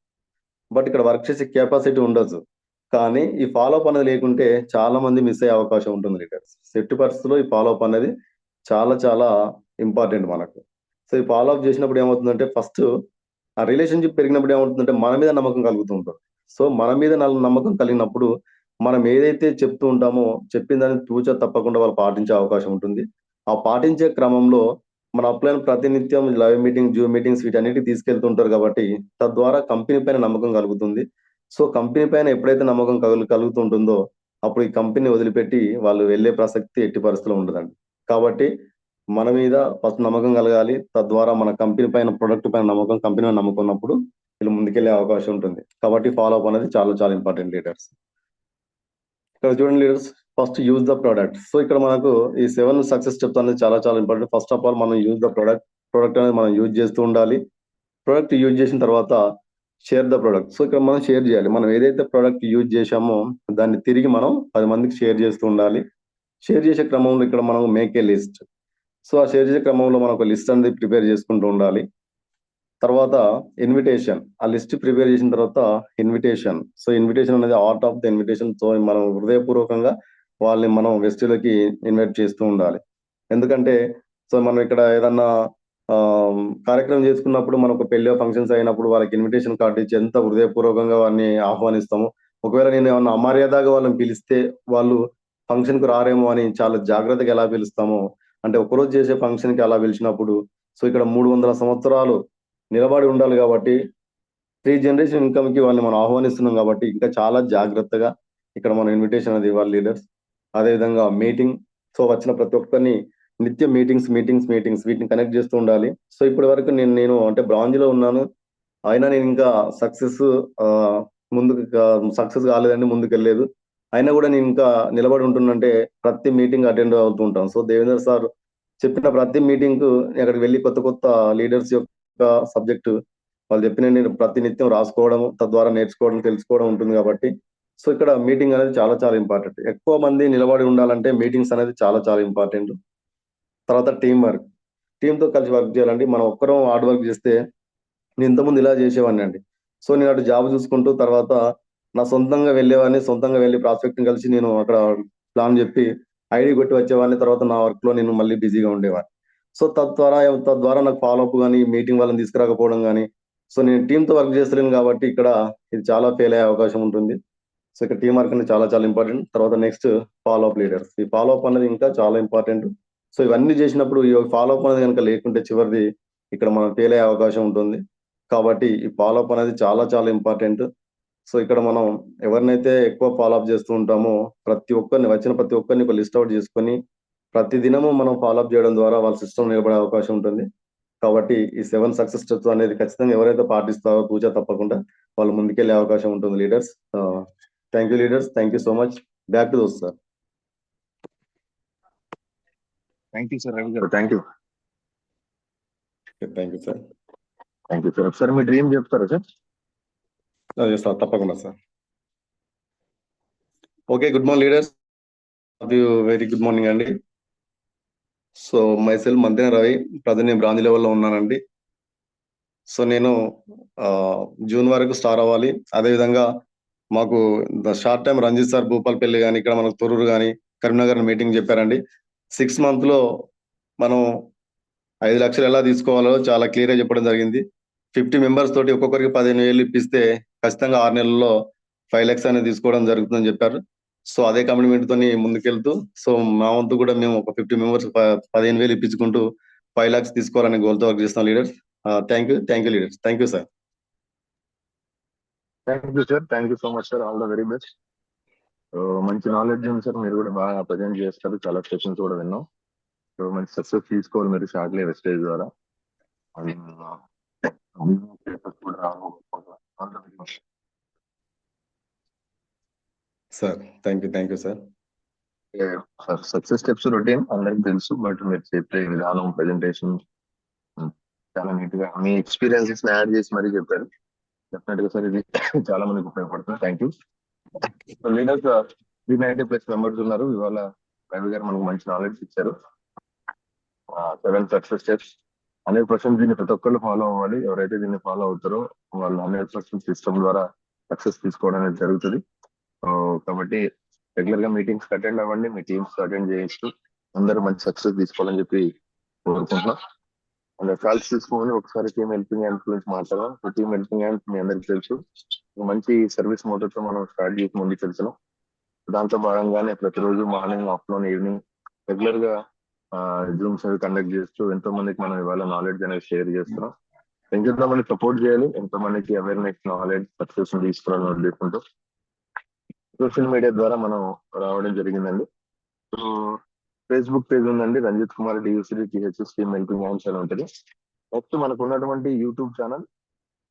బట్ ఇక్కడ వర్క్ చేసే కెపాసిటీ ఉండొచ్చు. కానీ ఈ ఫాలో అప్ అనేది లేకుంటే చాలా మంది మిస్ అయ్యే అవకాశం ఉంటుంది లీడర్స్. ఎట్టి పరిస్థితుల్లో ఈ ఫాలో అప్ అనేది చాలా చాలా ఇంపార్టెంట్ మనకు. సో ఈ ఫాలో అప్ చేసినప్పుడు ఏమవుతుందంటే ఫస్ట్ ఆ రిలేషన్షిప్ పెరిగినప్పుడు ఏమవుతుందంటే మన మీద నమ్మకం కలుగుతూ ఉంటుంది. సో మన మీద నమ్మకం కలిగినప్పుడు మనం ఏదైతే చెప్తూ ఉంటామో చెప్పిన దాన్ని తూచా తప్పకుండా వాళ్ళు పాటించే అవకాశం ఉంటుంది. ఆ పాటించే క్రమంలో మన అప్లైన్ ప్రతినిత్యం లైవ్ మీటింగ్, జూమ్ మీటింగ్స్ వీటన్నిటికి తీసుకెళ్తుంటారు. కాబట్టి తద్వారా కంపెనీ పైన నమ్మకం కలుగుతుంది. సో కంపెనీ పైన ఎప్పుడైతే నమ్మకం కలుగుతుంటుందో అప్పుడు ఈ కంపెనీ వదిలిపెట్టి వాళ్ళు వెళ్ళే ప్రసక్తి ఎట్టి పరిస్థితుల్లో ఉండదండి. కాబట్టి మన మీద ఫస్ట్ నమ్మకం కలగాలి. తద్వారా మన కంపెనీ పైన, ప్రొడక్ట్ పైన నమ్మకం, కంపెనీ పైన నమ్మకం ఉన్నప్పుడు వీళ్ళు ముందుకెళ్లే అవకాశం ఉంటుంది. కాబట్టి ఫాలో అప్ అనేది చాలా చాలా ఇంపార్టెంట్ లీడర్స్. ఇక్కడ చూడండి leaders, first use the product. So ఇక్కడ మనకు ఈ 7 సక్సెస్ స్టెప్స్ అనేది చాలా చాలా ఇంపార్టెంట్. ఫస్ట్ ఆఫ్ ఆల్ మనం యూజ్ ద ప్రోడక్ట్ అనేది మనం యూజ్ చేస్తూ ఉండాలి. ప్రోడక్ట్ యూజ్ చేసిన తర్వాత షేర్ ద ప్రోడక్ట్. సో ఇక్కడ మనం షేర్ చేయాలి. మనం ఏదైతే ప్రోడక్ట్ యూజ్ చేశామో దాన్ని తిరిగి మనం 10 మందికి షేర్ చేస్తూ ఉండాలి. షేర్ చేసే క్రమంలో ఇక్కడ మనం మేక్ ఏ లిస్ట్. సో ఆ షేర్ చేసే క్రమంలో మనం ఒక లిస్ట్ అనేది ప్రిపేర్ చేసుకుంటూ ఉండాలి. తర్వాత ఇన్విటేషన్. ఆ లిస్ట్ ప్రిపేర్ చేసిన తర్వాత ఇన్విటేషన్. సో ఇన్విటేషన్ అనేది art of the invitation. So మనం హృదయపూర్వకంగా వాళ్ళని మనం వెస్టిలోకి ఇన్వైట్ చేస్తూ ఉండాలి. ఎందుకంటే సో మనం ఇక్కడ ఏదన్నా కార్యక్రమం చేసుకున్నప్పుడు మనకు పెళ్ళి ఫంక్షన్స్ అయినప్పుడు వాళ్ళకి ఇన్విటేషన్ కార్డు ఇచ్చి ఎంత హృదయపూర్వకంగా వారిని ఆహ్వానిస్తాము. ఒకవేళ నేను ఏమన్నా అమర్యాదగా వాళ్ళని పిలిస్తే వాళ్ళు ఫంక్షన్ కు రారేమో అని చాలా జాగ్రత్తగా ఎలా పిలుస్తామో, అంటే ఒకరోజు చేసే ఫంక్షన్ కి అలా పిలిచినప్పుడు సో ఇక్కడ 300 సంవత్సరాలు నిలబడి ఉండాలి కాబట్టి 3 జనరేషన్ ఇన్కమ్ కి వాళ్ళని మనం ఆహ్వానిస్తున్నాం కాబట్టి ఇంకా చాలా జాగ్రత్తగా ఇక్కడ మనం ఇన్విటేషన్ అనేది ఇవ్వాలి లీడర్స్. అదేవిధంగా మీటింగ్. సో వచ్చిన ప్రతి ఒక్కరిని నిత్యం మీటింగ్స్ వీటిని కనెక్ట్ చేస్తూ ఉండాలి. సో ఇప్పటి వరకు నేను అంటే బ్రాంజ్ లో ఉన్నాను. అయినా నేను ఇంకా ముందుకు సక్సెస్ కాలేదండి, ముందుకు వెళ్ళలేదు. అయినా కూడా నేను ఇంకా నిలబడి ఉంటున్నంటే ప్రతి మీటింగ్ అటెండ్ అవుతూ ఉంటాను. సో దేవేంద్ర సార్ చెప్పిన ప్రతి మీటింగ్ కు అక్కడికి వెళ్ళి కొత్త లీడర్స్ యొక్క సబ్జెక్టు వాళ్ళు చెప్పిన నేను ప్రతి నిత్యం రాసుకోవడము, తద్వారా నేర్చుకోవడం, తెలుసుకోవడం ఉంటుంది కాబట్టి సో ఇక్కడ మీటింగ్ అనేది చాలా ఇంపార్టెంట్. ఎక్కువ మంది నిలబడి ఉండాలంటే మీటింగ్స్ అనేది చాలా ఇంపార్టెంట్. తర్వాత టీం వర్క్. టీంతో కలిసి వర్క్ చేయాలండి. మనం ఒక్కరం హార్డ్ వర్క్ చేస్తే నేను ఇంతకుముందు ఇలా చేసేవాడిని అండి. సో నేను అటు జాబ్ చూసుకుంటూ తర్వాత నా సొంతంగా వెళ్ళేవాడిని. సొంతంగా వెళ్ళి ప్రాస్పెక్ట్ని కలిసి నేను అక్కడ ప్లాన్ చెప్పి ఐడి కొట్టి వచ్చేవాడిని. తర్వాత నా వర్క్ లో నేను మళ్ళీ బిజీగా ఉండేవాడిని. సో తద్వారా నాకు ఫాలోఅప్ కానీ మీటింగ్ వాళ్ళని తీసుకురాకపోవడం కానీ సో నేను టీంతో వర్క్ చేస్తలేను కాబట్టి ఇక్కడ ఇది చాలా ఫెయిల్ అయ్యే అవకాశం ఉంటుంది. సో ఇక్కడ టీం వర్క్ అనేది చాలా ఇంపార్టెంట్. తర్వాత నెక్స్ట్ ఫాలోఅప్ లీడర్స్. ఈ ఫాలోఅప్ అనేది ఇంకా చాలా ఇంపార్టెంట్. సో ఇవన్నీ చేసినప్పుడు ఈ ఫాలోఅప్ అనేది కనుక లేకుంటే చివరిది ఇక్కడ మనం ఫెయిల్ అయ్యే అవకాశం ఉంటుంది. కాబట్టి ఈ ఫాలోఅప్ అనేది చాలా ఇంపార్టెంట్. సో ఇక్కడ మనం ఎవరినైతే ఎక్కువ ఫాలోఅప్ చేస్తూ ఉంటామో వచ్చిన ప్రతి ఒక్కరిని ఒక లిస్ట్ అవుట్ చేసుకొని ప్రతి దినము మనం ఫాలోఅప్ చేయడం ద్వారా వాళ్ళ సిస్టమ్ నిలబడే అవకాశం ఉంటుంది. కాబట్టి ఈ 7 సక్సెస్ స్టెప్స్ అనేది ఖచ్చితంగా ఎవరైతే పాటిస్తారో తూచా తప్పకుండా వాళ్ళు ముందుకెళ్లే అవకాశం ఉంటుంది leaders. Thank you leaders. Thank you so much. Back to those sir. Thank you sir Ravi గారు. Thank you sir. Thank you sir. ఒకసారి మీ డ్రీమ్ చెప్తారా సార్? అదే సార్, తప్పకుండా sir. Okay, good morning leaders. Very good morning అండి. So myself Manthena Ravi, present నేను బ్రాంచ్ లెవెల్లో ఉన్నానండి. సో నేను జూన్ వరకు స్టార్ అవ్వాలి. అదేవిధంగా మాకు short time Ranjith sir Bhupalpalli కానీ ఇక్కడ మనకు తొర్రూరు కానీ కరీంనగర్ మీటింగ్ చెప్పారండి. 6 months లో మనం 5 లక్షలు ఎలా తీసుకోవాలో చాలా క్లియర్ గా చెప్పడం జరిగింది. 50 members తోటి ఒక్కొక్కరికి 15,000 ఇప్పిస్తే ఖచ్చితంగా 6 నెలల్లో 5 lakhs అనేది తీసుకోవడం జరుగుతుందని చెప్పారు. సో అదే కమిట్మెంట్ తోని ముందుకెళ్తూ సో మా వంతు కూడా మేము ఒక 50 members 15,000 ఇప్పించుకుంటూ 5 lakhs తీసుకోవాలనే గోల్తో వర్క్ చేస్తాం leaders. Thank you leaders. Thank you sir. Thank you sir. Thank you so much sir. All the very best. మంచి నాలెడ్జ్ ఉంది సార్. మీరు కూడా బాగా ప్రజెంట్ చేస్తారు. చాలా సెషన్స్ కూడా విన్నాం. సో మంచి సక్సెస్ తీసుకోవాలి మీరు షార్ట్లీ వెస్టేజ్ ద్వారా. Sir thank you sir. Success steps routine అందరికి తెలుసు, బట్ మీరు చెప్పే విధానం ప్రెజెంటేషన్ చాలా నీట్ గా మీ ఎక్స్పీరియన్సెస్ యాడ్ చేసి మరీ చెప్పారు. డెఫినెట్ గా సార్ ఇది చాలా మందికి ఉపయోగపడుతుంది. Thank you. లీడర్స్ 390+ members ఉన్నారు. ఇవాళ రవి గారు మనకు మంచి నాలెడ్జ్ ఇచ్చారు. 7 సక్సెస్ స్టెప్స్ 100% దీన్ని ప్రతి ఒక్కళ్ళు ఫాలో అవ్వాలి. ఎవరైతే దీన్ని ఫాలో అవుతారో వాళ్ళు 100% సిస్టమ్ ద్వారా సక్సెస్ తీసుకోవడం అనేది జరుగుతుంది. కాబట్టి రెగ్యులర్ గా మీటింగ్స్ అటెండ్ అవ్వండి, మీ టీమ్స్ అటెండ్ చేయిస్తూ అందరూ మంచి సక్సెస్ తీసుకోవాలని చెప్పి కోరుకుంటున్నాం. అండ్ కాల్స్ తీసుకోమని ఒకసారి టీమ్ హెల్పింగ్ హ్యాండ్స్ గురించి మాట్లాడదాం. టీమ్ హెల్పింగ్ హ్యాండ్స్ మీ అందరికి తెలుసు, మంచి సర్వీస్ మోడల్తో మనం స్టార్ట్ చేసి ముందుకు వెళ్తున్నాం. దాంతో భాగంగానే ప్రతిరోజు మార్నింగ్, ఆఫ్టర్నూన్, ఈవినింగ్ రెగ్యులర్ గా జూమ్స్ అవి కండక్ట్ చేస్తూ ఎంతో మందికి మనం ఇవాళ నాలెడ్జ్ అనేది షేర్ చేస్తున్నాం. ఎంతో మంది సపోర్ట్ చేయాలి, ఎంతో మందికి అవేర్నెస్, నాలెడ్జ్, సక్సెస్ తీసుకురావాలని ఉద్దేశంతో సోషల్ మీడియా ద్వారా మనం రావడం జరిగిందండి. సో ఫేస్బుక్ పేజ్ ఉందండి, Ranjith Kumar D U C T H S team helping hands అని ఉంటుంది. నెక్స్ట్ మనకు ఉన్నటువంటి YouTube channel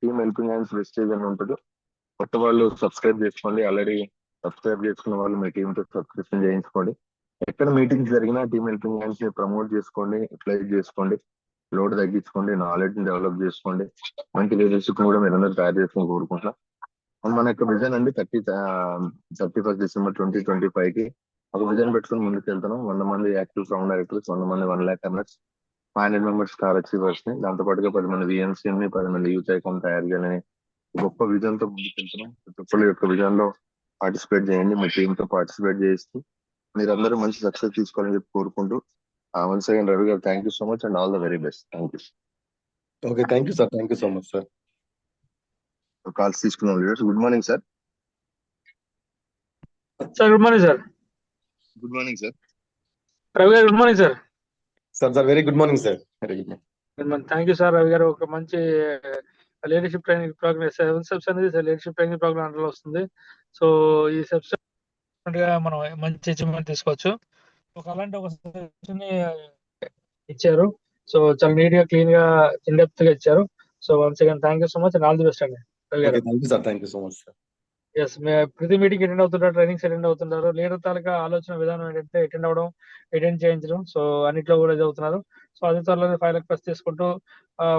team helping hands wastage అని ఉంటుంది. కొత్త వాళ్ళు సబ్స్క్రైబ్ చేసుకోండి. ఆల్రెడీ సబ్స్క్రైబ్ చేసుకున్న వాళ్ళు మీ టీంతో సబ్స్క్రిప్షన్ చేయించుకోండి. ఎక్కడ మీటింగ్స్ జరిగినా టీమ్ హెల్పింగ్ హ్యాండ్స్ ప్రమోట్ చేసుకోండి, అప్లై చేసుకోండి. లోడ్ తగ్గించుకోండి, నాలెడ్జ్ ని డెవలప్ చేసుకోండి, మంచి లీడర్షిప్ కూడా మీరు అందరూ తయారు చేసుకుని కోరుకుంటున్నాం. మన యొక్క విజన్ అండి 31st December 2025 కి ఒక విజన్ పెట్టుకుని ముందుకు వెళ్తున్నాం. 100 మంది యాక్టివ్ స్ట్రాంగ్ డైరెక్టర్స్, 100 మంది 1 lakh runners, 500 members star achievers ని, దాంతో పాటుగా 10 మంది విఎన్సీ ని, 10 మంది యూత్ ఐకాన్ తయారు చేయాలని గొప్ప విజన్ తో ముందుకు వెళ్తున్నాం. ప్రతి ఒక్కరి యొక్క విజన్ లో పార్టిసిపేట్ చేయండి, మీ టీమ్ తో పార్టిసిపేట్ చేస్తూ మీరందరూ మంచి సక్సెస్ తీసుకోవాలని చెప్పి కోరుకుంటూ వన్స్ అగైన్ రవి గారు thank you so much and all the very best. Thank you. Okay, thank you sir, thank you so much sir. Calls తీసుకున్నాం leaders. Good morning sir. Sir good morning sir. Good morning sir. Ravi గారు good morning sir. Sir very good morning sir. Very good morning. Thank you sir. Ravi గారు ఒక మంచి లీడర్షిప్ ట్రైనింగ్ ప్రోగ్రామ్ 7 steps అనేది లీడర్షిప్ ట్రైనింగ్ ప్రోగ్రామ్ అందులో వస్తుంది. సో ఈ steps గా మనం మంచి అచీవ్మెంట్ తీసుకోవచ్చు. అలాంటి ఒక సెషన్ ఇచ్చారు. సో చాలా నీట్ గా క్లీన్ గా ఇన్ డెప్త్ గా ఇచ్చారు. So once again thank you so much and all the best అండి రవి గారు. Thank you sir, thank you so much sir. Yes, ప్రతి మీటింగ్ అటెండ్ అవుతుంటారు, ట్రైనింగ్స్ అటెండ్ అవుతుంటారు. లీడర్ తాలూకా ఆలోచన విధానం ఏంటంటే అటెండ్ అవ్వడం, అటెండ్ చేయించడం. సో అన్నిట్లో కూడా చదువుతున్నారు. సో అదే త్వరలో 5 lakh ప్లస్ తీసుకుంటూ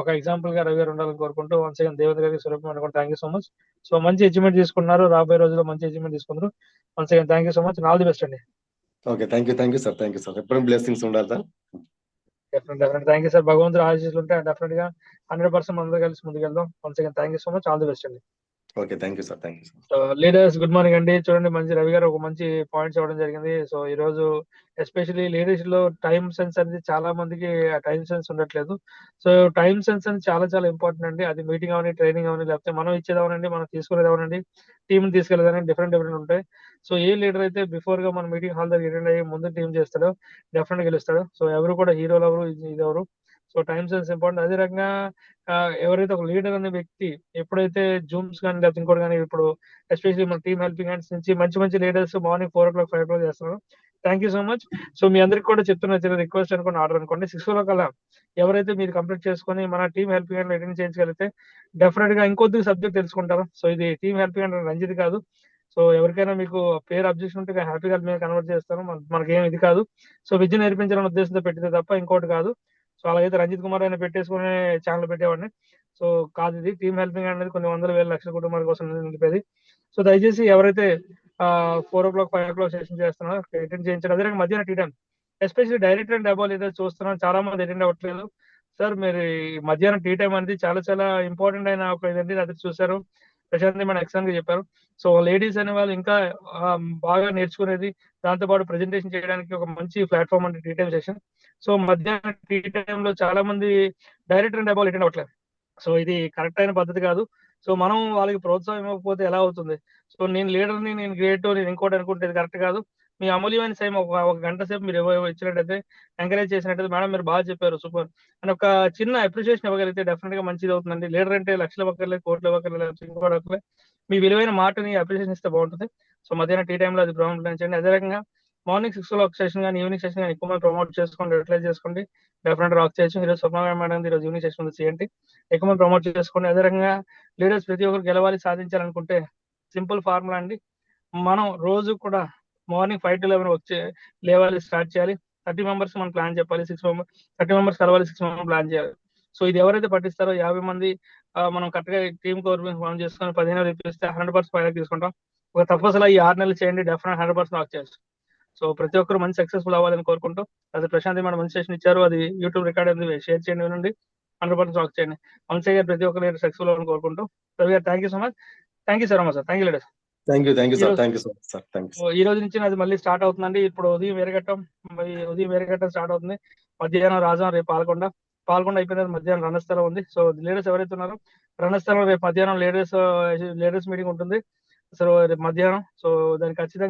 ఒక ఎగ్జాంపుల్ గా రవి గారు ఉండాలని కోరుకుంటూ వన్స్ అగైన్ దేవేంద్ర గారికి స్వరూపం కూడా thank you so much. So మంచి అచీవ్మెంట్ తీసుకున్నారు, రాబోయే రోజుల్లో మంచి అచీవ్మెంట్ తీసుకున్నారు. Once again thank you so much, all the best అండి. Okay, thank you sir, thank you sir. ఎప్పుడు బ్లెస్సింగ్స్ ఉండాలి sir. Definite thank you sir. భగవంతుడు ఆశీస్సులు ఉంటే డెఫినెట్ గా 100% అందరూ కలిసి ముందుకెళ్దాం. Once again thank you so much, all the best అండి. Okay, thank you sir, thank you sir. Leaders good morning అండి. చూడండి, మంచి రవి గారు ఒక మంచి పాయింట్స్ ఇవ్వడం జరిగింది. సో ఈ రోజు ఎస్పెషల్లీ లీడర్స్ లో టైం సెన్స్ అనేది చాలా మందికి టైం సెన్స్ ఉండట్లేదు. సో టైం సెన్స్ అనేది చాలా చాలా ఇంపార్టెంట్ అండి. అది మీటింగ్ అవని, ట్రైనింగ్ అవని, లేకపోతే మనం ఇచ్చేదవనండి, మనం తీసుకునేది అవనండి, టీం తీసుకెళ్ళేదాన్ని డిఫరెంట్ ఉంటాయి. సో ఏ లీడర్ అయితే బిఫోర్ గా మన మీటింగ్ హాల్ దగ్గర అటెండ్ అయ్యి ముందు టీం చేస్తాడో డెఫినెట్ గా గెలుస్తాడు. సో ఎవరు కూడా హీరోలు ఎవరు, ఇది ఎవరు. So time sense important. అదే రకంగా ఎవరైతే ఒక లీడర్ అనే వ్యక్తి ఎప్పుడైతే జూమ్స్ కానీ లేకపోతే ఇంకోటి కానీ ఇప్పుడు ఎస్పెషల్లీ మన టీమ్ హెల్పింగ్ హ్యాండ్స్ నుంచి మంచి మంచి లీడర్స్ మార్నింగ్ 4 o'clock 5 o'clock చేస్తున్నారు. Thank you so much. So మీ అందరికి కూడా చెప్తున్న చిన్న రిక్వెస్ట్ అనుకోండి, ఆర్డర్ అనుకోండి. 6 o'clock కల్లా ఎవరైతే మీరు కంప్లీట్ చేసుకొని మన టీమ్ హెల్పింగ్ హ్యాండ్ అటెండ్ చేయించగలిగితే డెఫినెట్ గా ఇంకొద్ది సబ్జెక్ట్ తెలుసుకుంటారు. సో ఇది టీమ్ హెల్పింగ్ హ్యాండ్ రంజిత్ కాదు. సో ఎవరికైనా మీకు పేరు అబ్జెక్షన్ ఉంటే హ్యాపీగా మేము కన్వర్ట్ చేస్తాను. మనకేం ఇది కాదు. సో విద్య నేర్పించాలనే ఉద్దేశంతో పెట్టితే తప్ప ఇంకోటి కాదు. సో అలాగైతే రంజిత్ కుమార్ అయినా పెట్టేసుకునే ఛానల్ పెట్టేవాడిని. సో కాదు, ఇది టీమ్ హెల్పింగ్ అనేది కొన్ని వందల వేల లక్షల కుటుంబాల కోసం నిలిపేది. సో దయచేసి ఎవరైతే 4 o'clock 5 o'clock సెషన్ చేస్తున్నారో అటెండ్ చేయించండి. అదే రకంగా మధ్యాహ్నం tea time especially director and అబౌల్ ఏదైతే చూస్తున్నాం, చాలా మంది అటెండ్ అవ్వట్లేదు. సార్ మీరు మధ్యాహ్నం టీ టైం అనేది చాలా చాలా ఇంపార్టెంట్ అయిన ఒక ఇదండి. అది చూసారు, ప్రశాంత్ మన ఎక్సలెంట్ గా చెప్పారు. సో లేడీస్ అనే వాళ్ళు ఇంకా బాగా నేర్చుకునేది, దాంతో పాటు ప్రెజెంటేషన్ చేయడానికి ఒక మంచి ప్లాట్ఫామ్ అంటే టీ టైం సెషన్. సో మధ్యాహ్నం టీ టైం లో చాలా మంది డైరెక్టర్ అండ్ అబౌల్ అటెండ్ అవ్వట్లేదు. సో ఇది కరెక్ట్ అయిన పద్ధతి కాదు. సో మనం వాళ్ళకి ప్రోత్సాహం ఇవ్వకపోతే ఎలా అవుతుంది? సో నేను లీడర్ని, నేను గ్రేట్, నేను ఇంకోటి అనుకుంటే ఇది కరెక్ట్ కాదు. మీ అమూల్యమైన సేమ్ ఒక గంట సేపు మీరు ఇచ్చినట్టయితే, ఎంకరేజ్ చేసినట్టయితే, మేడం మీరు బాగా చెప్పారు, సూపర్ అని ఒక చిన్న అప్రిషియేషన్ ఇవ్వగలిగితే డెఫినెట్ గా మంచిది అవుతుందండి. లీడర్ అంటే లక్షలు ఇవ్వక్కర్లేదు, కోట్లు ఇవ్వక్కర్లేదు, ఇంకోటి అక్కర్లేదు. మీ విలువైన మాటని అప్రిషియేషన్ ఇస్తే బాగుంటుంది. సో మధ్యాహ్నం టీ టైంలో అది ప్రారంభించండి. అదే రకంగా మార్నింగ్ 6 o'clock సెషన్ కానీ ఈవినింగ్ సెషన్ కానీ ఎక్కువ మంది ప్రమోట్ చేసుకోండి, యూటిలైజ్ చేసుకోండి. డెఫినెట్ రాక్ చేయొచ్చు. ఈరోజు స్వప్న మేడం ఈరోజు ఈవినింగ్ సెషన్ ఉంది చేయండి, ఎక్కువ మంది ప్రమోట్ చేసుకోండి. అదే రకంగా లీడర్స్ ప్రతి ఒక్కరు గెలవాలి, సాధించాలనుకుంటే సింపుల్ ఫార్ములా అండి. మనం రోజు కూడా మార్నింగ్ 5 to 11 వచ్చి లేవాలి, స్టార్ట్ చేయాలి. 30 members మనం ప్లాన్ చెప్పాలి. 30 members కలవాలి, 6 members ప్లాన్ చేయాలి. సో ఇది ఎవరైతే పట్టిస్తారో 50 మంది మనం కరెక్ట్ గా టీమ్ కోర్ ఫామ్ చేసుకొని 15 ఇప్పిస్తే 100% ఫైనల్ తీసుకుంటాం. ఒక తప్పసలా ఈ 6 నెలలు చేయండి, డెఫినెట్ 100% వాక్ చేయొచ్చు. సో ప్రతి ఒక్కరు మంచి సక్సెస్ఫుల్ అవ్వాలని కోరుకుంటూ, అది ప్రశాంత్ మేడం మంచి సెషన్ ఇచ్చారు, అది యూట్యూబ్ రికార్డ్ అయింది, షేర్ చేయండి, వినండి, 100% వాక్ చేయండి. వన్స్ అగైన్ ప్రతి ఒక్కరు సక్సెస్ఫుల్ అవ్వాలని కోరుకుంటూ, రవి గారు thank you so much. Thank you sir. Sir thank you leaders. Thank you sir, thank you so much sir. Thank you. ఈ రోజు నుంచి అది మళ్ళీ స్టార్ట్ అవుతుందండి. ఇప్పుడు ఉదయం వేరగట్టం స్టార్ట్ అవుతుంది. మధ్యాహ్నం రాజాం, రేపు పాల్గొండ అయిపోయిన మధ్యాహ్నం రణస్థలం ఉంది. సో లీడర్స్ ఎవరైతే ఉన్నారో రణస్థలం రేపు మధ్యాహ్నం లీడర్స్ మీటింగ్ ఉంటుంది. సో రేపు మధ్యాహ్నం. సో దానికి ఖచ్చితంగా